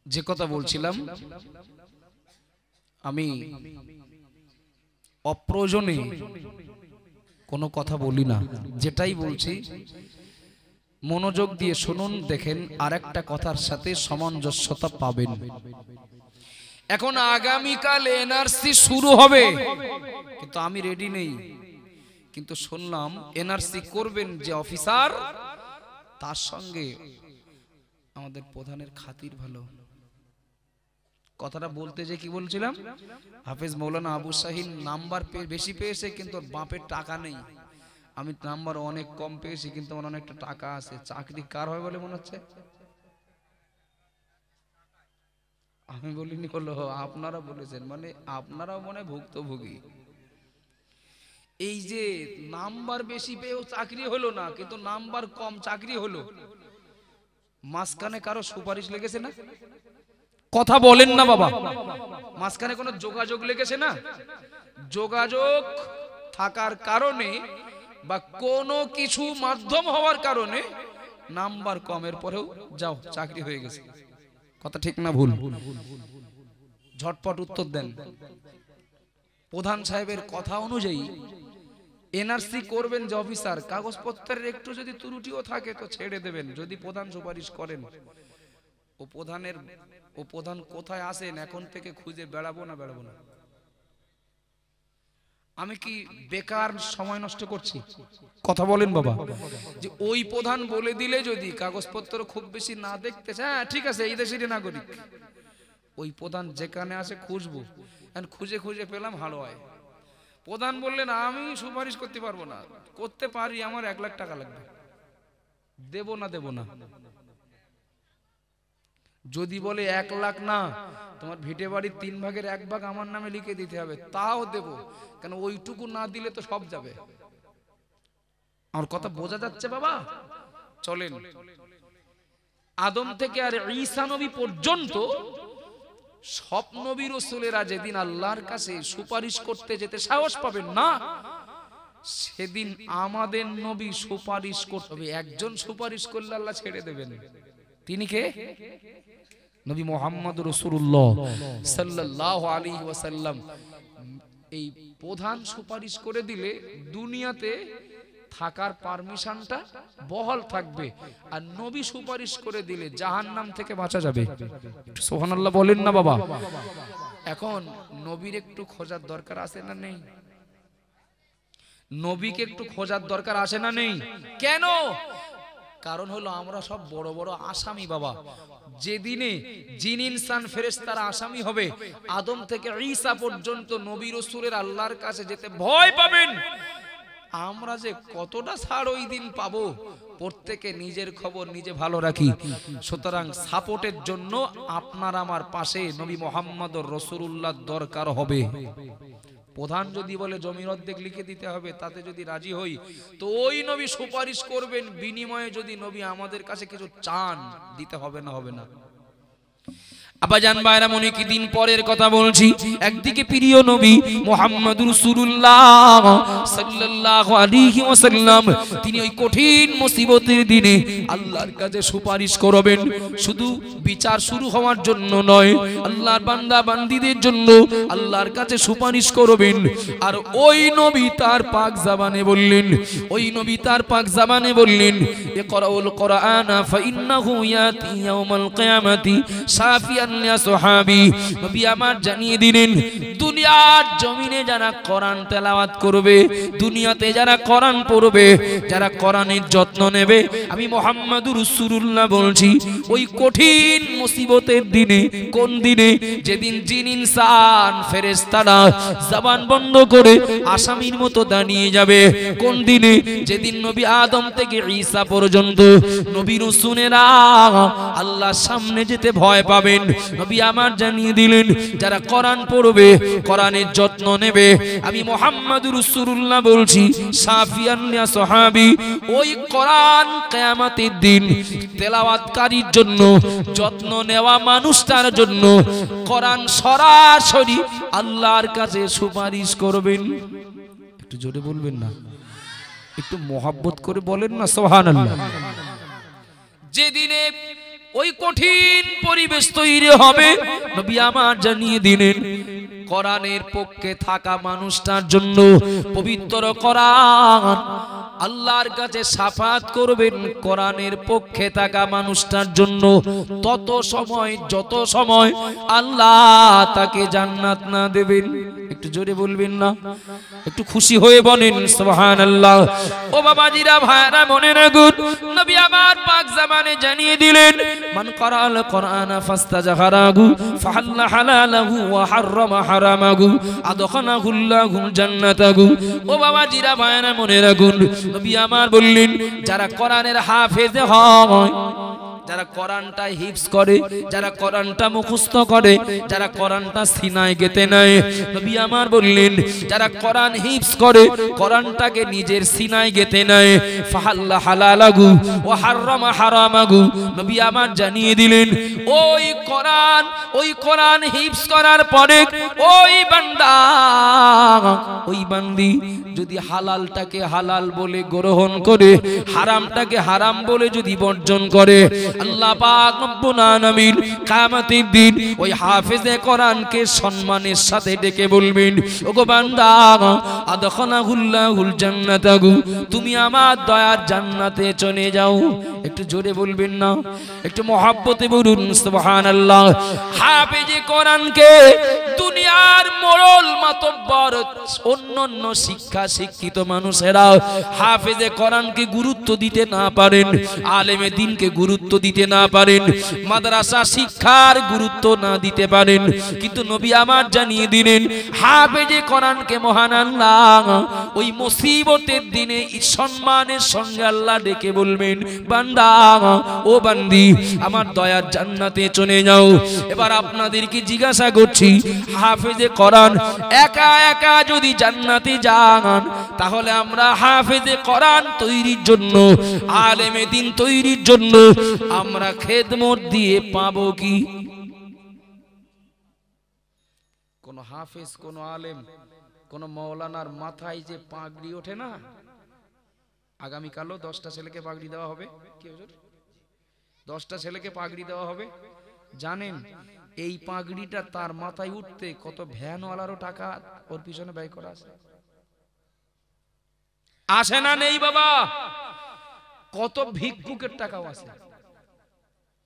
যে কথা বলছিলাম, আমি অপ্রয়োজনে কোনো কথা বলি না, যেটাই বলছি মনোযোগ দিয়ে শুনুন, দেখেন আরেকটা কথার সাথে সামঞ্জস্যতা পাবেন। এখন আগামীকাল এনআরসি শুরু হবে, কিন্তু আমি রেডি নেই। কিন্তু শুনলাম এনআরসি করবেন যে অফিসার, তার সঙ্গে আমাদের প্রধানের খাতির ভালো। কথাটা বলতে যে কি বলছিলাম, হাফেজ মৌলানা আবু শাহিন নাম্বার বেশি পেয়েছে, কিন্তু বাপের টাকা নেই। আমি নাম্বার অনেক কম পেয়েছি, কিন্তু আমার অনেকটা টাকা আছে। চাকরি কার হয় বলে মনে হচ্ছে? আমি বলিনি, হলো আপনারা বলেছেন, মানে আপনারাও মনে ভুক্তভোগী। এই যে নাম্বার বেশি পেয়েও চাকরি হলো না, কিন্তু নাম্বার কম চাকরি হলো, মাঝখানে কারো সুপারিশ লেগেছে না? কথা বলেন না বাবা, মাঝখানে কোনো যোগাযোগ লেগেছে না? যোগাযোগ থাকার কারণে বা কোনো কিছু মাধ্যম হওয়ার কারণে নাম্বার কমের পরেও যাও চাকরি হয়ে গেছে। কথা ঠিক না ভুল? ঝটপট উত্তর দেন। প্রধান সাহেবের কথা অনুযায়ী এনআরসি করবেন যে অফিসার, কাগজপত্রের একটু যদি ত্রুটিও থাকে তো ছেড়ে দেবেন, যদি প্রধান সুপারিশ করেন। ও প্রধান কোথায় আসেন এখন থেকে খুঁজে বেড়াবো না? আমি কি বেকার সময় নষ্ট করছি? কথা বলেন বাবা। যে ওই প্রধান বলে দিলে যদি কাগজপত্র খুব বেশি না দেখতে, হ্যাঁ ঠিক আছে এই দেশেরই নাগরিক, ওই প্রধান যেখানে আসে খুঁজবো, খুঁজে খুঁজে পেলাম হালুয়ায়। প্রধান বললেন আমি সুপারিশ করতে পারবো না, করতে পারি, আমার 1 লাখ টাকা লাগবে, দেব না। যদি বলে 1 লাখ না, তোমার ভিটে বাড়ির 3 ভাগের 1 ভাগ আমার নামে লিখে দিতে হবে, তাও দেব, কেন ওইটুকু না দিলে তো সব যাবে। আমার কথা বোঝা যাচ্ছে বাবা? চলেন, আদম থেকে আর ঈসা নবী পর্যন্ত সব নবী রাসূলেরা যেদিন আল্লাহর কাছে সুপারিশ করতে যেতে সাহস পাবেন না, সেদিন আমাদের নবী সুপারিশ করতে হবে। একজন সুপারিশ করলে আল্লাহ ছেড়ে দেবেন। তিনি কে? নবী মুহাম্মদ রাসূলুল্লাহ সাল্লাল্লাহু আলাইহি ওয়াসাল্লাম। এই প্রধান সুপারিশ করে দিলে দুনিয়াতে থাকার পারমিশনটা বহাল থাকবে, আর নবী সুপারিশ করে দিলে জাহান্নাম থেকে বাঁচা যাবে। সুবহানাল্লাহ বলেন না বাবা? এখন নবীর একটু খোঁজার দরকার আছে না নেই? নবীকে একটু খোঁজার দরকার আছে না নেই? কেন? কারণ হলো আমরা সব বড় বড় আসামি বাবা। যেদিনে জিন ইনসান ফেরেশতারা আসামি হবে, আদম থেকে ঈসা পর্যন্ত নবী রাসূলের আল্লাহর কাছে যেতে ভয় পাবেন। আমরা যে কতটা ছাড় ওই দিন পাবো, প্রত্যেকে নিজের খবর নিজে ভালো রাখি। সুতরাং সাপোর্টের জন্য আপনার আমার পাশে নবী মুহাম্মদ রাসূলুল্লাহ দরকার হবে। প্রধান যদি বলে জমির অর্ধেক লিখে দিতে হবে, তাতে যদি রাজি হই, তো ওই নবী সুপারিশ করবেন, বিনিময়ে যদি নবী আমাদের কাছে কিছু চান, দিতে হবে না? হবে না? আবাজান ভাইরা, মনে কি দিন পরের কথা বলছি। একদিকে প্রিয় নবী মুহাম্মদুর রাসূলুল্লাহ সাল্লাল্লাহু আলাইহি ওয়াসাল্লাম, তিনি ওই কঠিন মুসিবতের দিনে আল্লাহর কাছে সুপারিশ করবেন। শুধু বিচার শুরু হওয়ার জন্য নয়, আল্লাহর বান্দা বান্দীদের জন্য আল্লাহর কাছে সুপারিশ করবেন। আর ওই নবী তার পাক জবানে বললেন, ইকরাউল কুরআনা ফাইন্নাহু ইয়াতি ইয়াউমাল কিয়ামাতি শাফিয়ান লিয়া সাহাবী। নবী আমার জানিয়ে দিলেন, দুনিয়ার জমিনে যারা কোরআন তেলাওয়াত করবে, দুনিয়াতে যারা কোরআন পড়বে, যারা কোরআনের যত্ন নেবে, আমি মুহাম্মদুর রাসূলুল্লাহ বলছি, ওই কঠিন মুসিবতের দিনে, কোন দিনে? যেদিন জিন ইনসান ফেরেশতারা জবান বন্ধ করে আসামির মতো দাঁড়িয়ে যাবে। কোন দিনে? যেদিন নবী আদম থেকে ঈসা পর্যন্ত নবী রাসূলেরা আল্লাহর সামনে যেতে ভয় পাবেন। নবী আমার জানিয়ে দিলেন যারা কোরআন পড়বে, কোরআনের যত্ন নেবে, আমি মুহাম্মদুর রাসূলুল্লাহ বলছি সাফিয়ান ইয়া সাহাবী, ওই কোরআন কিয়ামতের দিন তেলাওয়াতকারীর জন্য, যত্ন নেওয়া মানুষটার জন্য কোরআন সরাসরি আল্লাহর কাছে সুপারিশ করবেন। একটু জোরে বলবেন না, একটু মোহাব্বত করে বলেন না সুবহানাল্লাহ। যেদিনে ওই কঠিন পরিবেশ তৈরি হবে, নবী আমার জানিয়ে দিলেন কোরআনের পক্ষে থাকা মানুষটার জন্য পবিত্র কোরআন আল্লাহর কাছে শাফাত করবেন কোরআনের পক্ষে থাকা মানুষটার জন্য তত সময় যত সময় আল্লাহ তাকে জান্নাত না দেবেন। একটু জোরে বলবেন না, একটু খুশি হয়ে বলেন সুবহানাল্লাহ। ও বাবাজিরা, ভাইরা, মনে রাখুন নবী আমার পাক জামানে জানিয়ে দিলেন মান করাল কোরআনা ফাস্তাজহারাহু ফাহাল্লা হালালাহু ওয়া হাররামা হারামাহু আদখালাহুল্লাহু জান্নাতাহু। ও বাবাজিরা, ভাইরা, মনে রাখুন নবী আমার বললেন যারা কোরআনের হাফেজ হয়, যারা কোরআনটা হিফজ করে, যারা কোরআনটা মুখস্থ করে, যারা কোরআনটা সিনায় গেঁথে নেয়, নবী আমার বললেন যারা কোরআন হিফজ করে, কোরআনটাকে নিজের সিনায় গেঁথে নেয়, ফাহাল্লা হালালাহু ওয়া হাররামা হারামাহু, নবী আমার জানিয়ে দিলেন ওই কোরআন হিফজ করার পরে ওই বান্দা, ওই বান্দি যদি হালালটাকে হালাল বলে গ্রহণ করে, হারামটাকে হারাম বলে যদি বর্জন করে, আল্লাহ পাক রব্বুল আলামিন কিয়ামতের দিন ওই হাফেজে কোরআনকে সম্মানের সাথে ডেকে বলবেন ওগো বান্দা আদখালাহুল্লাহুল জান্নাতাহু, তুমি আমার দয়ার জান্নাতে চলে যাও। একটু জোরে বলবেন না, একটু মহব্বতে বলুন সুবহানাল্লাহ। হাফেজে কোরআনকে দুনিয়ার মোড়ল মাতব্বর অন্যান্য শিক্ষা শিক্ষিত মানুষেরা হাফেজে কোরআনকে গুরুত্ব দিতে না পারেন, আলেমে দ্বীনকে গুরুত্ব দিতে না পারেন, মাদ্রাসা শিক্ষার গুরুত্ব না দিতে পারেন, কিন্তু নবী আমার জানিয়ে দিলেন হাফেজে কোরআনকে মহান আল্লাহ ওই মুসিবতের দিনে সম্মানের সঙ্গে আল্লাহ ডেকে বলবেন বান্দা ও বান্দি আমার দয়ার জান্নাতে চলে যাও। এবার আপনাদেরকে জিজ্ঞাসা করছি, হাফেজে কোরআন একা একা যদি জান্নাতে যান, তাহলে আমরা হাফেজে কোরআন তৈরির জন্য, আলেমে দ্বীন তৈরির জন্য আমরা খেদমত দিয়ে পাবো কি? কোন হাফেজ, কোন আলেম, কোন মাওলানার মাথায় যে পাগড়ি ওঠে না, আগামীকালও 10টা ছেলেকে পাগড়ি দেওয়া হবে। কি হুজুর? 10টা ছেলেকে পাগড়ি দেওয়া হবে। জানেন এই পাগড়িটা তার মাথায় উঠতে কত ভ্যানওয়ালারও টাকা ওর পিছনে ব্যয় করা আছে? আসে না? নেই বাবা, কত ভিক্ষুকের টাকাও আছে।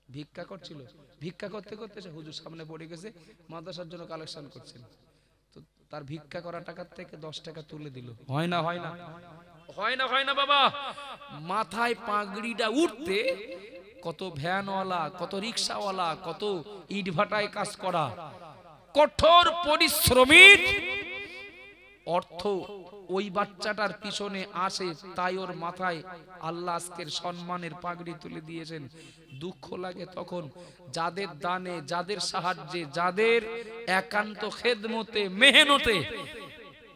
ভিক্ষা করছিল, ভিক্ষা করতে করতে সে হুজুর সামনে পড়ে গেছে, মাদ্রাসার জন্য কালেকশন করছিল, তো তার ভিক্ষা করা টাকার থেকে 10 টাকা তুলে দিল। হয় না? হয় না? হয় না? হয় না বাবা। মাথায় পাগড়িটা উঠতে কত ভ্যানওয়ালা, কত রিক্সাওয়ালা, কত ইট ভাটায় কাজ করা, কঠোর পরিশ্রমীর অর্থ ওই বাচ্চাটার পিছনে আসে, তাই ওর মাথায় আল্লাহ আজকের সম্মানের পাগড়ি তুলে দিয়েছেন। দুঃখ লাগে তখন যাদের দানে, যাদের সাহায্যে, যাদের একান্ত খেদমতে, মেহনতে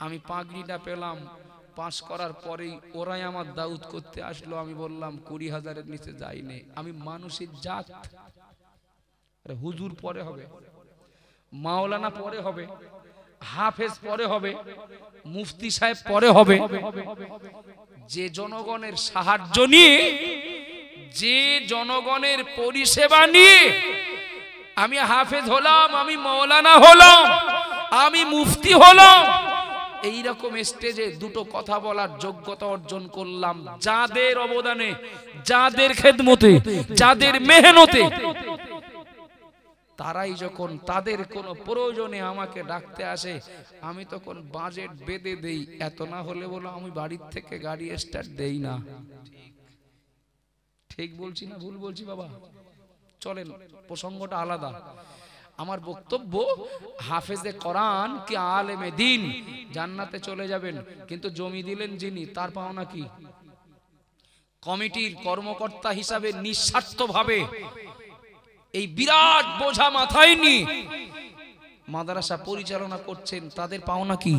আমি পাগড়িটা পেলাম। পাস করার পরেই ওরাই আমার দাউদ করতে আসলো, আমি বললাম 20,000-এর নিচে যাইনি। আমি মানুষের জাত, হুজুর পরে হবে, মাওলানা পরে হবে, হাফেজ পরে হবে, মুফতি সাহেব পরে হবে। যে জনগণের সাহায্য নিয়ে, যে জনগণের পরিষেবা নিয়ে আমি হাফেজ হলাম, আমি মাওলানা হলাম, আমি মুফতি হলাম, এইরকম স্টেজে দুটো কথা বলার যোগ্যতা অর্জন করলাম, যাদের অবদানে, যাদের খেদমতে, যাদের মেহনতে, তারাই যখন তাদের কোনো প্রয়োজনে আমাকে ডাকতে আসে, আমি তখন বাজেট বেঁধে দেই। এত না হলে বলো আমি বাড়ির থেকে গাড়ি স্টার্ট দেই না। ঠিক বলছি না ভুল বলছি বাবা? চলেন, প্রসঙ্গটা আলাদা। আমার বক্তব্য, হাফেজে কোরআন কি আলেমে দ্বীন জান্নাতে চলে যাবেন, কিন্তু জমি দিলেন যিনি, তার পাওনা কি? কমিটির কর্মকর্তা হিসাবে নিঃস্বার্থভাবে এই বিরাট বোঝা মাথায় নিয়ে মাদ্রাসা পরিচালনা করছেন, তাদের পাওনা কি?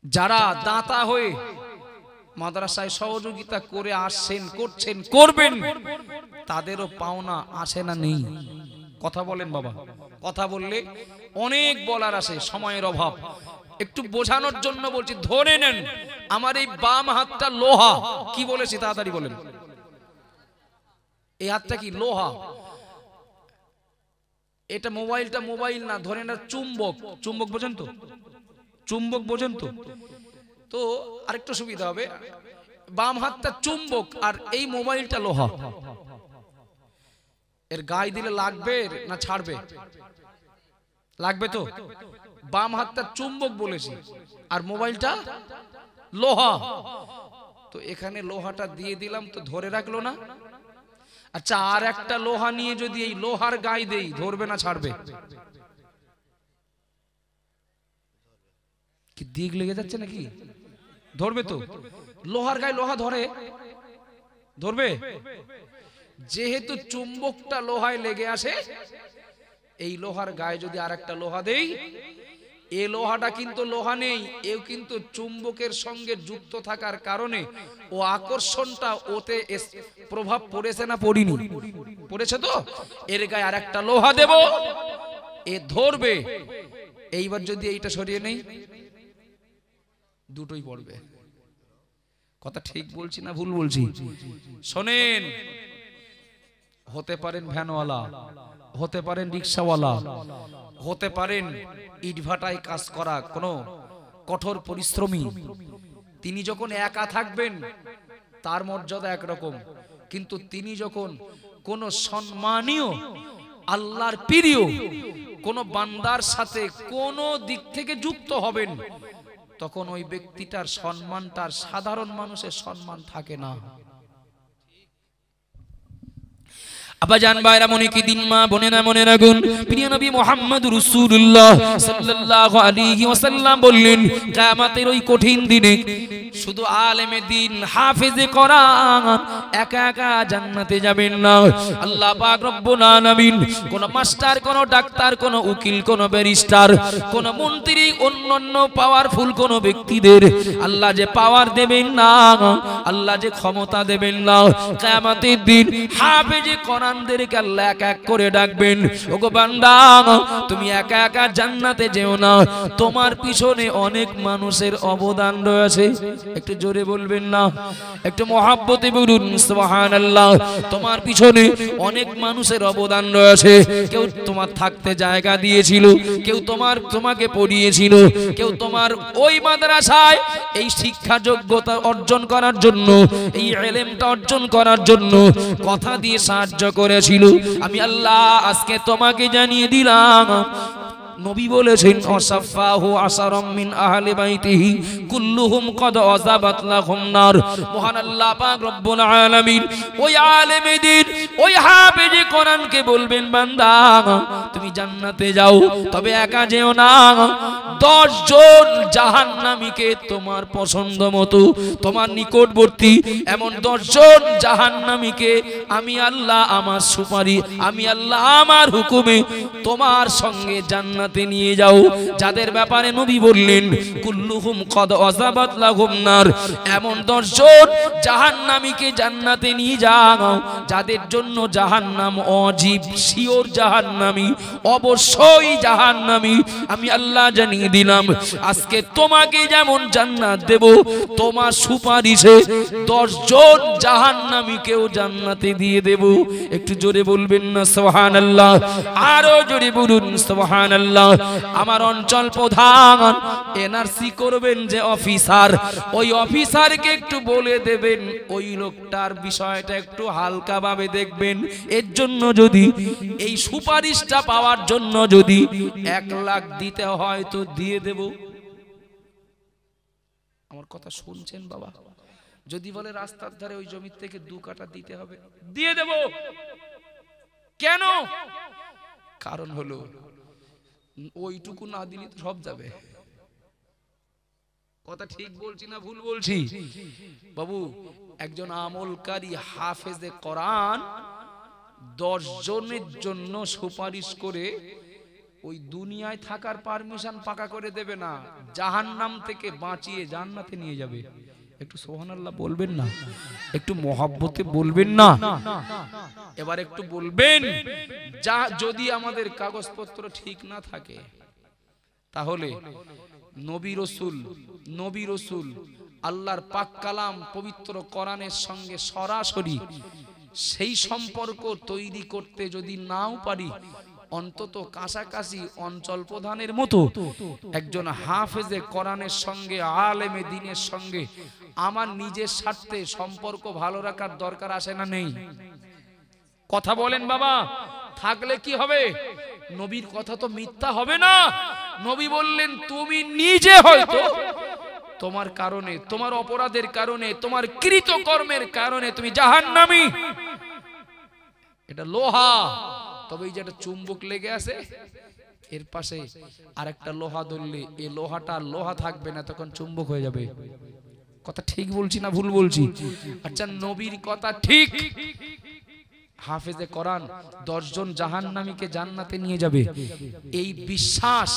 যারা দাতা হয়ে মাদ্রাসায় সহযোগিতা করে আসছেন, করছেন, করবেন, তাদেরও পাওনা আসে না নেই? কথা বলেন বাবা। কথা বললে অনেক বলার আসে, সময়ের অভাব। একটু বোঝানোর জন্য বলছি, ধরে নেন আমার এই বাম হাতটা লোহা। কি বলেছি তাড়াতাড়ি বলেন। এই হাতটা কি? লোহা। এটা মোবাইলটা মোবাইল না, ধরে না চুম্বক। চুম্বক বোঝেন তো? চুম্বক বোঝেন তো? তো আরেকটু সুবিধা হবে, বাম হাতটা চুম্বক আর এই মোবাইলটা লোহা। এর গায়ে দিলে লাগবে না ছাড়বে? লাগবে তো। বাম হাতটা চুম্বক বলেছি আর মোবাইলটা লোহা। তো এখানে লোহাটা দিয়ে দিলাম, তো ধরে রাখলো না? আচ্ছা, আর একটা লোহা নিয়ে যদি এই লোহার গায়ে দেই, ধরবে না ছাড়বে? কি দিক লেগে যাচ্ছে নাকি? ধরবে তো। লোহার গায়ে লোহা ধরে? ধরবে? যেহেতু চুম্বকটা লোহায় লেগে আসে, এই লোহার গায়ে যদি আর একটা লোহা দেই, এই লোহাটা কিন্তু লোহা নেই, এও কিন্তু চুম্বকের সঙ্গে যুক্ত থাকার কারণে ও আকর্ষণটা ওতে প্রভাব পড়েছে না পড়িনি? পড়েছে তো। এর গায়ে আর একটা লোহা দেব, এ ধরবে। এইবার যদি এইটা সরিয়ে নেই, দুটোই পড়বে। কথা ঠিক বলছি না ভুল বলছি? শোনেন, হতে পারেন ভ্যানওয়ালা, হতে পারেন রিক্সাওয়ালা, হতে পারেন ইটভাটায় কাজ করা কোনো কঠোর পরিশ্রমী। তিনি যখন একা থাকবেন তার মর্যাদা একরকম, কিন্তু তিনি যখন কোন সম্মানীয় আল্লাহর প্রিয় কোন বান্দার সাথে কোন দিক থেকে যুক্ত হবেন, তখন ওই ব্যক্তিটার সম্মানটার সাধারণ মানুষের সম্মান থাকে না। আবাজান ভাইরা, মনে কি দিন, মা বোনেরা মনে রাখুন, প্রিয় নবী মুহাম্মদ রাসূলুল্লাহ সাল্লাল্লাহু আলাইহি ওয়াসাল্লাম বললেন, কিয়ামতের ওই কঠিন দিনে শুধু আলেমে দিন হাফেজে কোরআন একা একা জান্নাতে যাবেন না। আল্লাহ পাক রব্বুল আলামিন কোন মাস্টার, কোন ডাক্তার, কোন উকিল, কোন ব্যারিস্টার, কোন মন্ত্রী, অন্যান্য পাওয়ারফুল কোন ব্যক্তিদের আল্লাহ যে পাওয়ার দেবেন না, আল্লাহ যে ক্ষমতা দেবেন না, কিয়ামতের দিন হাফেজে কোরআনদেরকে আল্লাহ এক এক করে ডাকবেন, ওগো বান্দা তুমি একা একা জান্নাতে যেও না, তোমার পিছনে অনেক মানুষের অবদান রয়েছে। একটু জোরে বলবেন না? একটু মহাব্বতে বলুন সুবহানাল্লাহ। তোমার পিছনে অনেক মানুষের অবদান রয়েছে। কেউ তোমার থাকতে জায়গা দিয়েছিল, কেউ তোমাকে পড়িয়েছিল, কেউ তোমার ওই মাদ্রাসায় এই শিক্ষা যোগ্যতা অর্জন করার জন্য, এই ইলমটা অর্জন করার জন্য কথা দিয়ে সাহায্য করেছিল। আমি আল্লাহ আজকে তোমাকে জানিয়ে দিলাম, নবী বলেছেন, অসাফাহু আসারাম মিন আহলি বাইতিহি কুল্লুহুম কদ আযাবাত লাহুম নার। মহান আল্লাহ পাক রব্বুল আলামিন ওই আলেমে দ্বীন, ওই হাফেজে কোরআনকে বলবেন, বান্দা তুমি জান্নাতে যাও, তবে একা যেও না। 10 জন জাহান্নামীকে তোমার পছন্দ মতো, তোমার নিকটবর্তী এমন 10 জন জাহান্নামীকে আমি আল্লাহ আমার সুপারিশ, আমি আল্লাহ আমার হুকুমে তোমার সঙ্গে জান্নাতে নিয়ে যাও। যাদের ব্যাপারে নবী বললেন কুল্লুহুম কদ আযাবাত লাহুম নার, এমন 10 জন জাহান্নামীকে জান্নাতে নিয়ে যাও যাদের জন্য জাহান্নাম অজীব, শিওর জাহান্নামী, অবশ্যই জাহান্নামী। আমি আল্লাহ জানিয়ে দিলাম, আজকে তোমাকে যেমন জান্নাত দেব, তোমার সুপারিশে 10 জন জাহান্নামীকেও জান্নাতে দিয়ে দেব। একটু জোরে বলবেন না সুবহানাল্লাহ? আরো জোরে বলুন সুবহানাল্লাহ। আমার অঞ্চল প্রধান এনআরসি করবেন যে অফিসার, ওই অফিসারকে একটু বলে দেবেন ওই লোকটার বিষয়টা একটু হালকা ভাবে দেখবেন। এর জন্য যদি এই সুপারিশটা পাওয়ার জন্য যদি 1 লাখ দিতে হয় তো দিয়ে দেব। আমার কথা শুনছেন বাবা? যদি বলে রাস্তার ধারে ওই জমি থেকে 2 কাঠা দিতে হবে, দিয়ে দেব। কেন? কারণ হলো ওইটুকু না দিলে তো সব যাবে। কথা ঠিক বলছি না ভুল বলছি বাবু? একজন আমলকারী হাফেজে কোরআন 10 জনের জন্য সুপারিশ করে ওই দুনিয়ায় থাকার পারমিশন পাকা করে দেবে না, জাহান্নাম থেকে বাঁচিয়ে জান্নাতে নিয়ে যাবে। একটু সুবহানাল্লাহ বলবেন না? একটু মহব্বতে বলবেন না? এবার একটু বলবেন, যা যদি আমাদের কাগজপত্র ঠিক না থাকে তাহলে নবী রসুল আল্লাহর পাক কালাম পবিত্র কোরআনের সঙ্গে সরাসরি সেই সম্পর্ক তৈরি করতে যদি নাও পারি, অন্তত কাছাকাছি অঞ্চল প্রধানের মতো একজন হাফেজে কোরআনের সঙ্গে, আলেমে দ্বীনের সঙ্গে আমার নিজের স্বার্থে সম্পর্ক ভালো রাখার দরকার আসে না? নেই? কথা বলেন বাবা। থাকলে কি হবে? নবীর কথা তো মিথ্যা হবে না। নবী বললেন, তুমি নিজে হয়তো তোমার কারণে, তোমার অপরাধের কারণে, তোমার কৃতকর্মের কারণে তুমি জাহান্নামী। এটা লোহা, তবে এই যে একটা চুম্বক লেগে আছে এর পাশে আরেকটা লোহা ধরলে এই লোহাটা লোহা থাকবে না, তখন চুম্বক হয়ে যাবে। কথা ঠিক বলছি না ভুল বলছি? আচ্ছা, নবীর কথা ঠিক। হাফেজে কোরআন 10 জন জাহান্নামীকে জান্নাতে নিয়ে যাবে, এই বিশ্বাস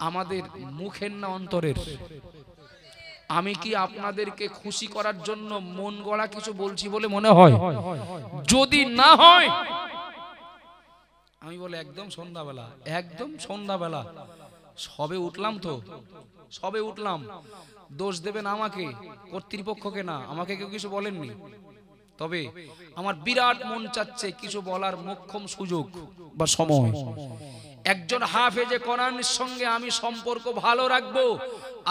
আমাদের মুখের না অন্তরের? আমি কি আপনাদেরকে খুশি করার জন্য মন গড়া কিছু বলছি বলে মনে হয়? যদি না হয় আমি বলে একদম সন্ধ্যাবেলা সবে উঠলাম তো, সবে উঠলাম, দোষ দেবেন আমাকে, কর্তৃপক্ষকে না, আমাকে কেউ কিছু বলেননি। তবে আমার বিরাট মন চাচ্ছে কিছু বলার মোক্ষম সুযোগ বা সময়। একজন হাফেজে কোরআনের সঙ্গে আমি সম্পর্ক ভালো রাখবো,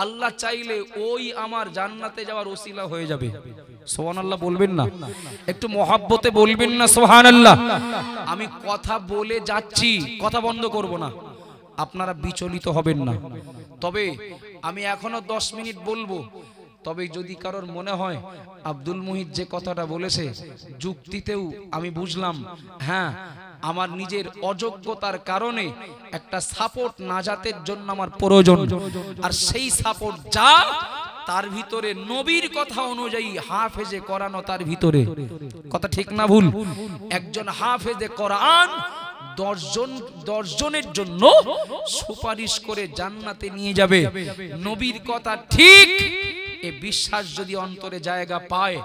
আল্লাহ চাইলে ওই আমার জান্নাতে যাওয়ার ওসিলা হয়ে যাবে। সুবহানাল্লাহ বলবেন না? একটু মহব্বতে বলবেন না সুবহানাল্লাহ? আমি কথা বলে যাচ্ছি, কথা বন্ধ করব না, আপনারা বিচলিত হবেন না। তবে আমি এখনো 10 মিনিট বলবো। তবে যদি কারোর মনে হয় আব্দুল মুহিত যে কথাটা বলেছে যুক্তিতেও আমি বুঝলাম, হ্যাঁ আমার নিজের অযোগ্যতার কারণে একটা সাপোর্ট নাজাতের জন্য আমার প্রয়োজন, আর সেই সাপোর্ট যা তার ভিতরে নবীর কথা অনুযায়ী হাফেজে কোরআন তার ভিতরে। কথা ঠিক না ভুল? একজন হাফেজে কোরআন 10 জনের জন্য সুপারিশ করে জান্নাতে নিয়ে যাবে। নবীর কথা ঠিক, এ বিশ্বাস যদি অন্তরে জায়গা পায়,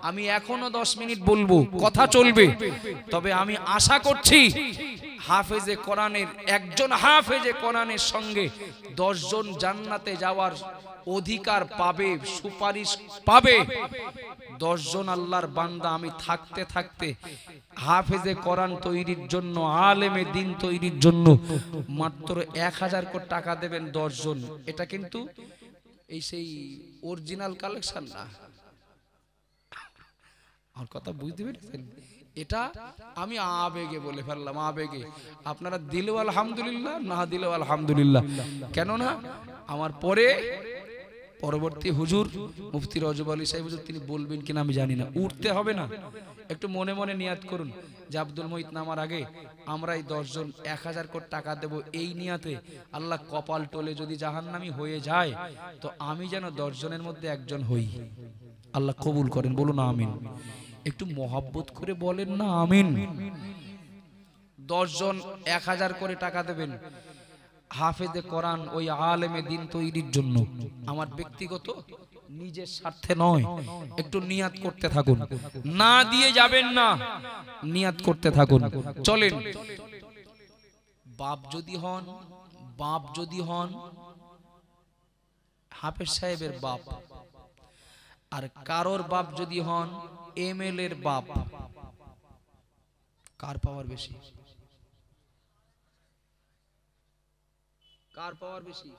আমি এখনো 10 মিনিট বলবো, কথা চলবে। তবে আমি আশা করছি হাফেজে কোরআনের, একজন হাফেজে কোরআনের সঙ্গে 10 জন জান্নাতে যাওয়ার অধিকার পাবে, সুপারিশ পাবে। 10 জন আল্লাহর বান্দা আমি থাকতে থাকতে হাফেজে কোরআন তৈরির জন্য, আলেমে দ্বীন তৈরির জন্য মাত্র 1000 কোটি টাকা দেবেন 10 জন। এটা কিন্তু এই সেই অরিজিনাল কালেকশন না। আমার কথা বুঝতে পেরেছেন? এটা আমি আবেগে বলে ফেললাম, আবেগে। আপনারা দিলেও আলহামদুলিল্লাহ, না দিলেও আলহামদুলিল্লাহ। কেননা আমার পরবর্তী হুজুর মুফতি রজব আলী সাহেব হুজুর তিনি বলবেন কিনা আমি জানি না, উঠতে হবে না। একটু মনে মনে নিয়াত করুন যে আব্দুল মুহিত নামার আগে আমরা এই 10 জন 1000 কোটি টাকা দেব, এই নিয়াতে আল্লাহ কপাল টোলে যদি জাহান্নামী হয়ে যায় তো আমি যেন 10 জনের মধ্যে একজন হই। আল্লাহ কবুল করেন, বলুন আমিন। একটু মহব্বত করে বলেন না আমিন। 10 জন 1000 করে টাকা দেবেন হাফেজে কোরআন ওই আলেমে দ্বীন তৈরির জন্য, আমার ব্যক্তিগত নিজের স্বার্থে নয়। একটু নিয়াত করতে থাকুন, না দিয়ে যাবেন না, নিয়াত করতে থাকুন। চলেন, বাপ যদি হন হাফেজ সাহেবের বাপ, আর কারোর বাপ যদি হন এমএলএ এর বাপ, কার পাওয়ার বেশি? কার পাওয়ার বেশি?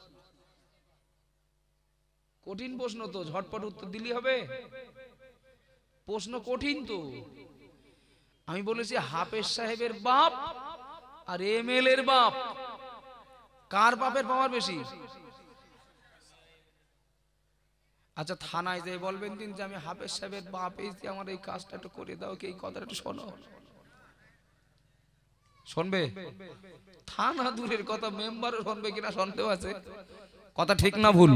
কঠিন প্রশ্ন তো, ঝটপট উত্তর দিলি হবে? প্রশ্ন কঠিন তো। আমি বলেছি হাফেজ সাহেবের বাপ আর এমএলএ এর বাপ, কার বাপের পাওয়ার বেশি? আচ্ছা, থানায় যেয়ে বলবেন দিন যে আমি হাফেজ সাহেবের বাপ এসে আমার এই কাজটা একটু করে দাও, কি এই কথাটা একটু শোনো। শুনবে? থানা দূরের কথা, মেম্বারও শুনবে কিনা সন্দেহ আছে। কথা ঠিক না ভুল?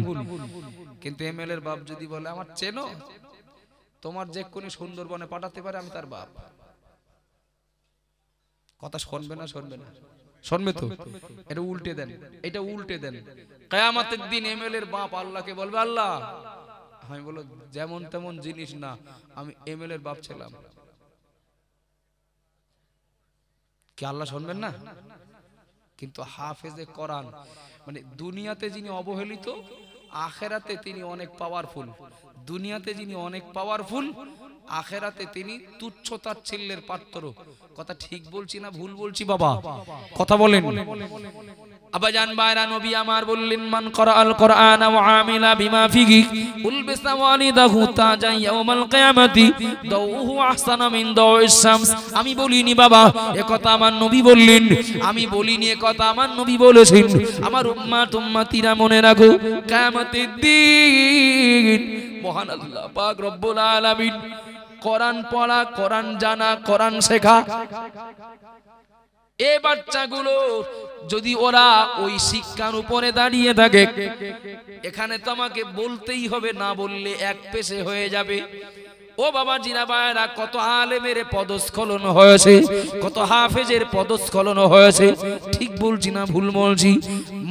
কিন্তু এমএলএ এর বাপ যদি বলে আমার চেনো, তোমার যে কোন সুন্দরবনে পাঠাতে পারে, আমি তার বাপ। কথা শুনবে না শুনবে না? শুনবে তো? এটা উল্টে দেন, এটা উল্টে দেন। কিয়ামতের দিন এমএলএর বাপ আল্লাহকে বলবে, আল্লাহ আমি বলো যেমন তেমন জিনিস না, আমি এমএলএর বাপ ছিলাম। কি আল্লাহ শুনবেন না? কিন্তু হাফেজে কোরআন মানে দুনিয়াতে যিনি অবহেলিত, আখেরাতে তিনি অনেক পাওয়ারফুল। দুনিয়াতে যিনি অনেক পাওয়ারফুল, আখেরাতে তিনি তুচ্ছ তাচ্ছিল্যের পাত্র। কথা ঠিক বলছি না ভুল বলছি বাবা? কথা বলেন। আবাজান বাইরা নবী আমার বললেন, মান করাআল কোরআন ওয়া আমিলা বিমা ফিহি উলবিসা ওয়ালিদাহু তাজা ইয়াউমাল কিয়ামাতি দাউহু আহসানা মিন দাউইস শামস। আমি বলিনি বাবা, এ কথা আমার নবী বললেন। আমি বলিনি, এ কথা আমার নবী বলেছেন। আমার উম্মাত উম্মতিরা মনে রাখো, কিয়ামতের দিন মহান আল্লাহ পাক রব্বুল আলামিন কোরআন পড়া, কোরআন জানা, কোরআন শেখা, এই বাচ্চাগুলো যদি ওরা ওই শিক্ষার উপরে দাঁড়িয়ে থাকে, এখানে তো আমাকে বলতেই হবে, না বললে এক পেশে হয়ে যাবে। ও বাবা জিরা ভাইরা, কত আলেমের পদস্খলন হয়েছে, কত হাফেজের পদস্খলন হয়েছে। ঠিক বলছি না ভুল বলছি?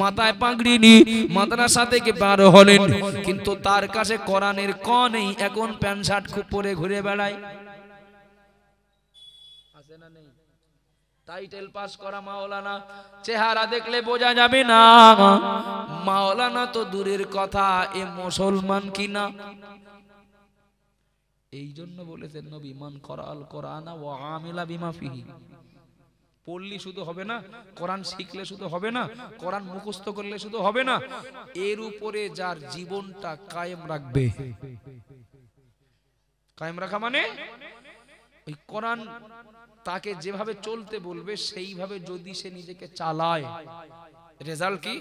মাথায় পাগড়ি নিয়ে মাদ্রাসা থেকে বার হলেন, কিন্তু তার কাছে কোরআনের ক নেই, এখন প্যান্ট শার্ট খুব পরে ঘুরে বেড়ায়। আছে না নেই? টাইটেল পাস করা মাওলানা, চেহারা দেখলে বোঝা যাবে না মাওলানা তো দূরের কথা, এ মুসলমান কিনা। এই জন্য বলেছেন নবী, মান করাআল কোরআনা ওয়া আমিলা বিমা ফিহি। পড়লি শুধু হবে না, কোরআন শিখলে শুধু হবে না, কোরআন মুখস্থ করলে শুধু হবে না, এর উপরে যার জীবনটা কায়েম রাখবে। কায়েম রাখা মানে ওই কোরআন তাকে যেভাবে চলতে বলবে সেইভাবে যদি সে নিজেকে চালায়, রেজাল্ট কি?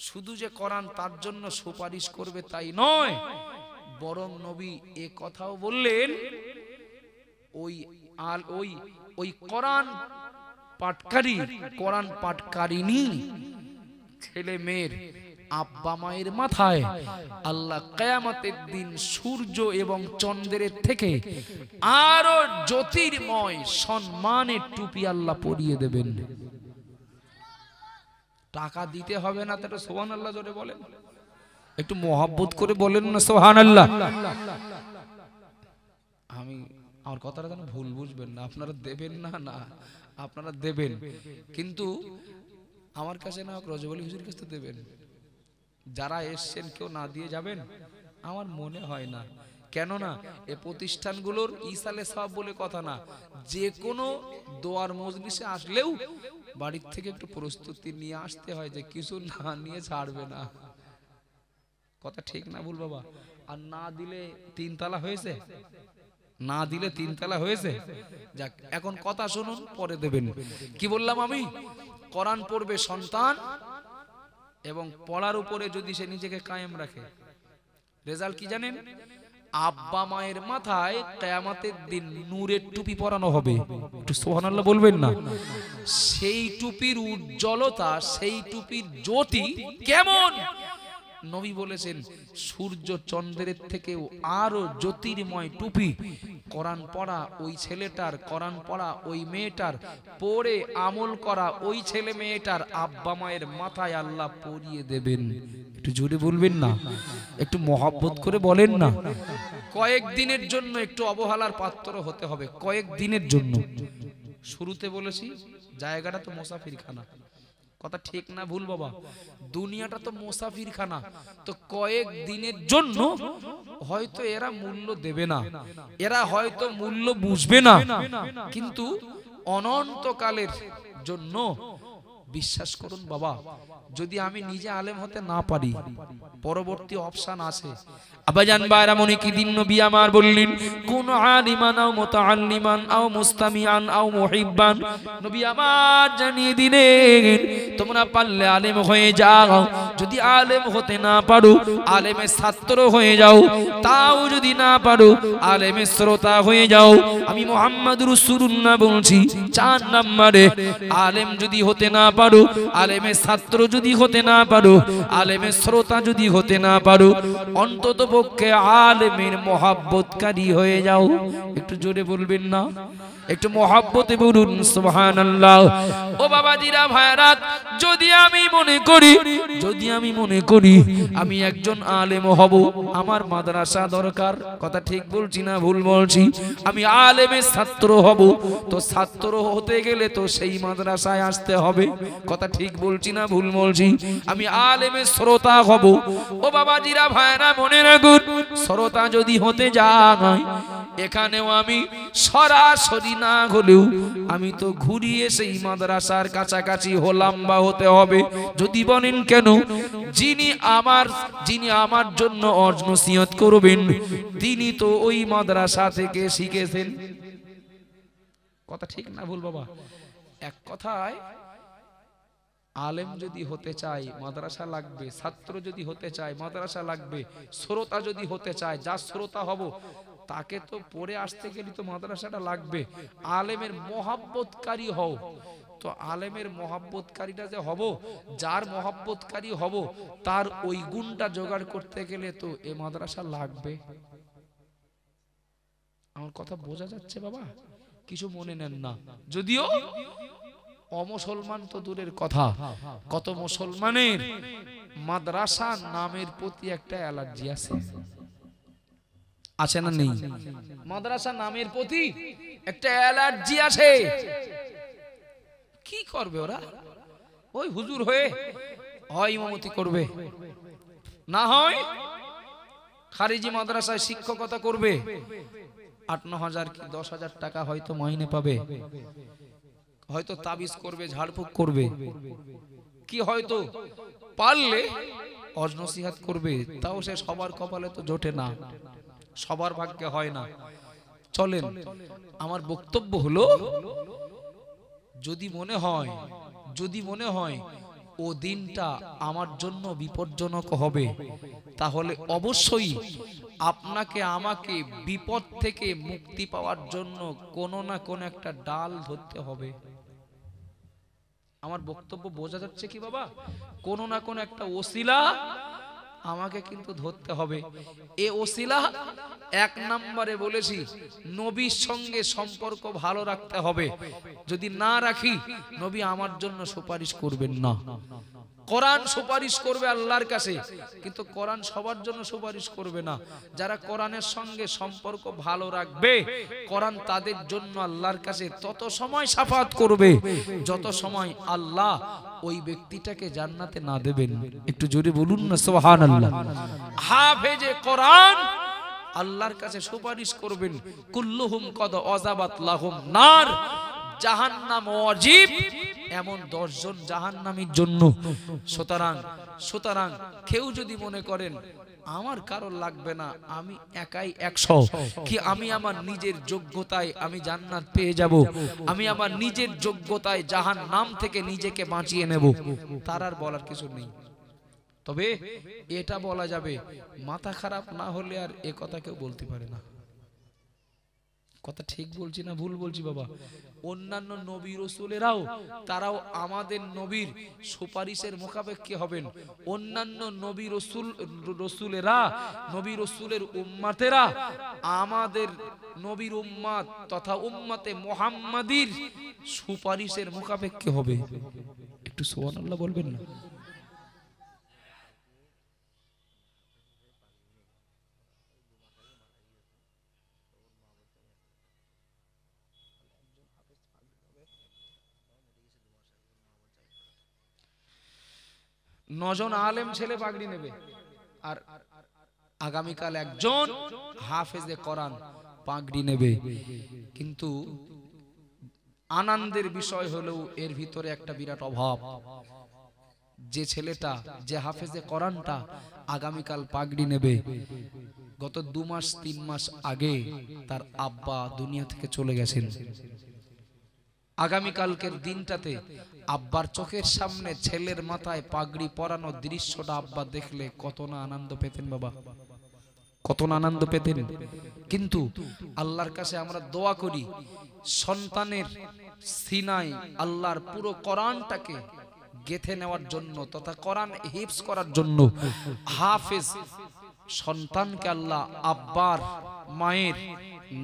শুধু যে কোরআন তার জন্য সুপারিশ করবে তাই নয়, বরং নবী এ কথাও বললেন, ওই কোরআন পাঠকারী, কোরআন পাঠকারিনী ছেলে মেয়ের আব্বা মায়ের মাথায় আল্লাহ কিয়ামতের দিন সূর্য এবং চন্দ্রের থেকে আরো জ্যোতির্ময় সম্মানের টুপি আল্লাহ পরিয়ে দেবেন। টাকা দিতে হবে না, তো সুবহানাল্লাহ জোরে বলেন, একটু মহব্বত করে বলেন না সুবহানাল্লাহ। আমি আমার কথাটা যেন ভুল বুঝবেন না, আপনারা দেবেন না, না আপনারা দেবেন, কিন্তু আমার কাছে না, রজব আলী হুজুরের কাছে দেবেন। যারা এসছেন কেউ না দিয়ে যাবেন আমার মনে হয় না। কেননা এই প্রতিষ্ঠানগুলোর ইসালে সওয়াব বলে কথা না, যে কোনো দোয়ার মজলিসে আসলেও বাড়ির থেকে একটু প্রস্তুতি নিয়ে আসতে হয় যে কিছু না নিয়ে ছাড়বে না। কথা ঠিক না ভুল বাবা? আর না দিলে তিনতলা হয়েছে, না দিলে তিনতলা হয়েছে। যাক, এখন কথা শুনুন, পরে দেবেন। কি বললাম আমি? কোরআন পড়বে সন্তান, এবং পড়ার উপরে যদি সে নিজেকে কায়েম রাখে, রেজাল্ট কি জানেন? আব্বা মায়ের মাথায় কিয়ামতের দিন নূরের টুপি পরানো হবে। একটু সুবহানাল্লাহ বলবেন না? সেই টুপির উজ্জ্বলতা, সেই টুপির জ্যোতি কেমন? নবী বলেছেন সূর্য চন্দ্রের থেকেও আরো জ্যোতির্ময় টুপি কোরআন পড়া ওই ছেলেটার, কোরআন পড়া ওই মেয়েটার, পড়ে আমল করা ওই ছেলে মেয়েটার আব্বা মায়ের মাথায় আল্লাহ পরিয়ে দেবেন। একটু জোরে বলবেন না, একটু মহব্বত করে বলেন না। কয়েক দিনের জন্য একটু অবহেলার পাত্র হতে হবে, কয়েক দিনের জন্য। শুরুতে বলেছি জায়গাটা তো মুসাফিরখানা। কথা ঠিক না ভুল বাবা? দুনিয়াটা তো মুসাফিরখানা। তো কয়েক দিনের জন্য হয়তো এরা মূল্য দেবে না, এরা হয়তো মূল্য বুঝবে না, কিন্তু অনন্তকালের জন্য বিশ্বাস করুন বাবা, যদি আমি নিজে আলেম হতে না পারি, পরবর্তী অপশন আছে। আবাজান বাইরা মনে কি দিন নবী আমার বললেন, কোন আলিমান আও মুতাআল্লিমান আও মুস্তামিআন আও মুহিব্বান। নবী আমার জানিয়ে দিলেন তোমরা পারলে আলেম হয়ে যাও, যদি আলেম হতে না পারো আলেমের ছাত্র হয়ে যাও, তাও যদি না পারো আলেমের শ্রোতা হয়ে যাও। আমি মুহাম্মদুর রাসূলুল্লাহ বলছি 4 নম্বরে, আলেম যদি হতে না পারো, আলেমের ছাত্র যদি হতে না পারো, আলেমের শ্রোতা যদি হতে না পারো, অন্তত পক্ষে আলেমের মহব্বতকারী হয়ে যাও। একটু জোরে বলবেন না? একটু মহব্বতে বলুন সুবহানাল্লাহ। ও বাবাজিরা ভাইরা, যদি আমি মনে করি আমি একজন আলেম হব, আমার মাদ্রাসা দরকার। কথা ঠিক বলছি না ভুল বলছি? আমি আলেমের ছাত্র হব, তো ছাত্র হতে গেলে তো সেই মাদ্রাসায় আসতে হবে। কথা ঠিক বলছি না ভুল বলছি? আমি আলেমের শ্রোতা হব। ও বাবাজিরা ভাইরা মনে রাখুন, শ্রোতা যদি হতে যায়, এখানেও আমি সরাসরি না হলেও আমি তো ঘুরিয়ে সেই মাদ্রাসার কাছাকাছি হলাম বা হতে হবে। যদি বলেন কেন? যিনি আমার জন্য ওয়াজ নসিহত করবেন, তিনি তো ওই মাদ্রাসা থেকে শিখেছেন। কথা ঠিক না ভুল বাবা? এক কথায় আলেম যদি হতে চায় মাদ্রাসা লাগবে, ছাত্র যদি হতে চায় মাদ্রাসা লাগবে, শ্রোতা যদি হতে চায়, যা শ্রোতা হব তাকে তো পড়ে আসতে গেলে তো মাদ্রাসাটা লাগবে। আলেমের মহব্বতকারী হও, তো আলেমের মহব্বতকারীটা যে হব, যার মহব্বতকারী হব, তার ওই গুণটা জোগাড় করতে গেলে তো এ মাদ্রাসা লাগবে। আমার কথা বোঝা যাচ্ছে বাবা? কিছু মনে নেন না। যদিও অমুসলমান তো দূরের কথা, কত মুসলমানের মাদ্রাসা নামের প্রতি একটা অ্যালার্জি আছে, আছে না নেই? মাদ্রাসা নামের প্রতি একটা অ্যালার্জি আছে। কি করবে ওরা? ওই হুজুর হয়ে হয় ইমামতি করবে, না হয় খারিজি মাদ্রাসায় শিক্ষকতা করবে, 8-9 হাজার কি 10 হাজার টাকা হয়তো মাইনে পাবে, হয়তো তাবিজ করবে, ঝাড়ফুঁক করবে, কি হয়তো পারলে ওয়াজ নসিহত করবে। তাও সে সবার কপালে তো জোটে না, সবার ভাগ্যে হয় না। চলেন, আমার বক্তব্য হলো, যদি মনে হয় ও দিনটা আমার জন্য বিপজ্জনক হবে, তাহলে অবশ্যই আপনাকে আমাকে বিপদ থেকে মুক্তি পাওয়ার জন্য কোনো না কোনো একটা ডাল ধরতে হবে। আমার বক্তব্য বোঝা যাচ্ছে কি বাবা? কোনো না কোনো একটা ওসিলা আমাকে কিন্তু ধরতে হবে। এ ওসিলা 1 নম্বরে বলেছি, নবীর সঙ্গে সম্পর্ক ভালো রাখতে হবে। যদি না রাখি, নবী আমার জন্য সুপারিশ করবেন না। কোরআন সুপারিশ করবে আল্লাহর কাছে, কিন্তু কোরআন সবার জন্য সুপারিশ করবে না। যারা কোরআনের সঙ্গে সম্পর্ক ভালো রাখবে, কোরআন তাদের জন্য আল্লাহর কাছে তত সময় শাফাত করবে যত সময় আল্লাহ ওই ব্যক্তিটাকে জান্নাতে না দেবেন। একটু জোরে বলুন না সুবহানাল্লাহ। হাফেজে কোরআন আল্লাহর কাছে সুপারিশ করবেন, কুল্লুহুম কদ ওয়াজাবাত লাহুম নার, জাহান্নাম ওয়াজিব, এমন 10 জন জাহান্নামীর জন্য। সুতরাং কেউ যদি মনে করেন আমার কারো লাগবে না, আমি একাই 100, কি আমি আমার নিজের যোগ্যতায় আমি জান্নাত পেয়ে যাব, আমি আমার নিজের যোগ্যতায় জাহান্নাম থেকে নিজেকে বাঁচিয়ে নেব, তার আর বলার কিছু নেই। তবে এটা বলা যাবে, মাথা খারাপ না হলে আর এ কথা কেউ বলতে পারে না। কথা ঠিক বলছি না ভুল বলছি বাবা? অন্যান্য নবী রাসূলেরাও তারাও আমাদের নবীর সুপারিশের মুখাপেক্ষী হবেন। অন্যান্য নবী রাসূলেরা, নবী রাসূলের উম্মতেরা আমাদের নবীর উম্মত তথা উম্মতে মুহাম্মাদীর সুপারিশের মুখাপেক্ষী হবে। একটু সুবহানাল্লাহ বলবেন না? নজন আলেম ছেলে পাগড়ি নেবে, আর আগামীকাল একজন হাফেজে কোরআন পাগড়ি নেবে। কিন্তু আনন্দের বিষয় হলেও এর ভিতরে একটা বিরাট অভাব। যে ছেলেটা, যে হাফেজে কোরআনটা আগামীকাল পাগড়ি নেবে, গত 2 মাস 3 মাস আগে তার আব্বা দুনিয়া থেকে চলে গেছেন। আগামীকালকের দিনটাতে আব্বার চোখের সামনে ছেলের মাথায় পাগড়ি পরানো দৃশ্যটা আব্বা দেখলে কত না আনন্দ পেতেন বাবা, কত না আনন্দ পেতেন। কিন্তু আল্লাহর কাছে আমরা দোয়া করি সন্তানের সিনায় আল্লাহর পুরো কোরআনটাকে গেঁথে নেওয়ার জন্য তথা কোরআন হিফজ করার জন্য হাফেজ সন্তানকে আল্লাহ আব্বার মায়ের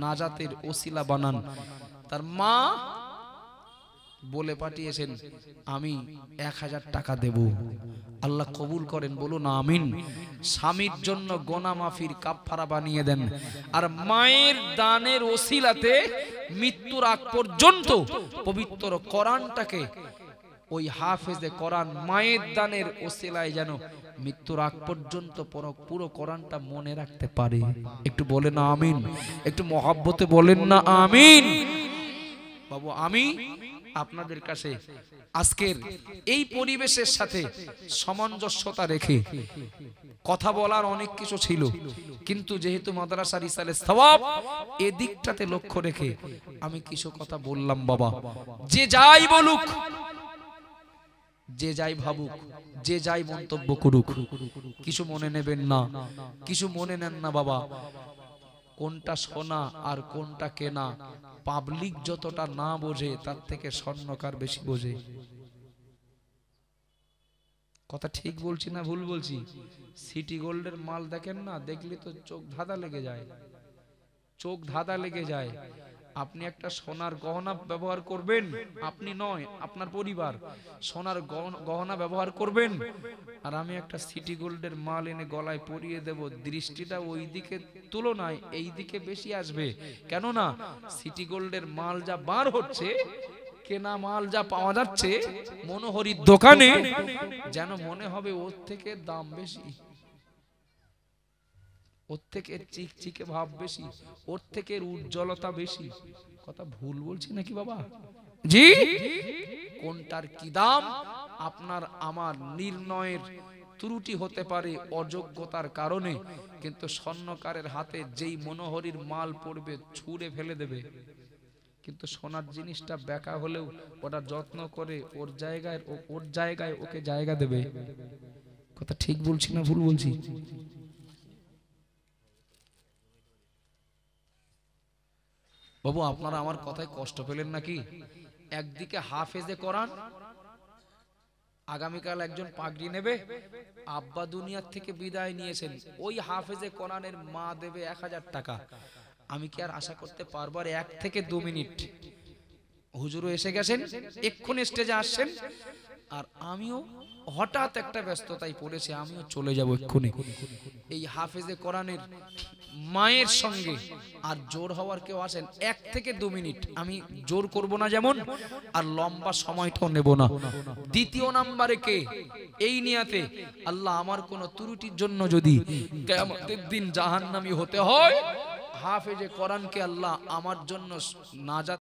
নাজাতের ওসিলা বানান। তার মা বলে পাঠিয়েছেন আমি 1000 টাকা দেব, আল্লাহ কবুল করেন, বলুন আমিন। স্বামীর জন্য গোনা মাফির কাফারা বানিয়ে দেন। আর মায়ের দানের ওসিলাতে মৃত্যুর আগ পর্যন্ত পবিত্র কোরআনটাকে ওই হাফেজে কোরআন মায়ের দানের ওসিলায় যেন মৃত্যুর আগ পর্যন্ত পুরো কোরআনটা মনে রাখতে পারে। একটু বলেন না আমিন, একটু মহব্বতে বলেন না আমিন। বাবু আমি আপনাদের কাছে আজকের এই পরিবেশের সাথে সামঞ্জস্যতা রেখে কথা বলার অনেক কিছু ছিল, কিন্তু যেহেতু মাদ্রাসা রিসালে সওয়াব এদিকটাতে লক্ষ্য রেখে আমি কিছু কথা বললাম। বাবা যে যাই বলুক, যে যাই ভাবুক, যে যাই মন্তব্য করুক, কিছু মনে নেবেন না, কিছু মনে নেন না বাবা। কোনটা সোনা আর কোনটা কেনা পাবলিক যতটা না বোঝে তার থেকে স্বর্ণকার বেশি বোঝে। কথা ঠিক বলছি না ভুল বলছি? সিটি গোল্ডের মাল দেখেন না, দেখলে তো চোখ ধাঁধা লেগে যায়, চোখ ধাঁধা লেগে যায়। আপনি একটা সোনার গহনা ব্যবহার করবেন, আপনি নয় আপনার পরিবার সোনার গহনা ব্যবহার করবেন, আর আমি একটা সিটি গোল্ডের মাল এনে গলায় পরিয়ে দেব, দৃষ্টিটা ওই দিকে তুলনায় এই দিকে বেশি আসবে। কেননা সিটি গোল্ডের মাল যা বার হচ্ছে, কেনা মাল যা পাওয়া যাচ্ছে মনোহরির দোকানে, যেন মনে হবে ওর থেকে দাম বেশি, ওর থেকে চিকচিকে ভাব বেশি, ওর থেকে উজ্জ্বলতা বেশি। কথা ভুল বলছি নাকি বাবা? জি, কোনটার কি দাম আপনার আমার নির্ণয়ের ত্রুটি হতে পারে অযোগ্যতার কারণে, কিন্তু স্বর্ণকারের হাতে যেই মনোহরির মাল পড়বে ছুঁড়ে ফেলে দেবে। কিন্তু সোনার জিনিসটা বেকা হলেও ওটা যত্ন করে ওর জায়গায় ওকে জায়গা দেবে। কথা ঠিক বলছি না ভুল বলছি? বাবু আপনারা আমার কথায় কষ্ট পেলেন নাকি? একদিকে হাফেজে কোরআন, আগামীকাল একজন পাগড়ি নেবে, আব্বা দুনিয়ার থেকে বিদায় নিয়েছেন, ওই হাফেজে কোরআনের মা দেবে 1000 টাকা। আমি কি আর আশা করতে পারবো 1 থেকে 2 মিনিট হুজুরও এসে গেছেন, এক্ষুনি স্টেজে আসছেন, আর আমিও হঠাৎ একটা ব্যস্ততায় পড়েছে, আমিও চলে যাব এক্ষুনি। এই হাফেজে কোরআনের মায়ের সঙ্গে আর জোর হওয়ার কেউ আছেন? 1 থেকে 2 মিনিট আমি জোর করব না যেমন, আর লম্বা সময়টাও নেব না। দ্বিতীয় নাম্বারে কে? এই নিয়াতে আল্লাহ আমার কোন ত্রুটির জন্য যদি কিয়ামতের দিন জাহান্নামী হতে হয়, হাফেজে কোরআনকে আল্লাহ আমার জন্য নাজাত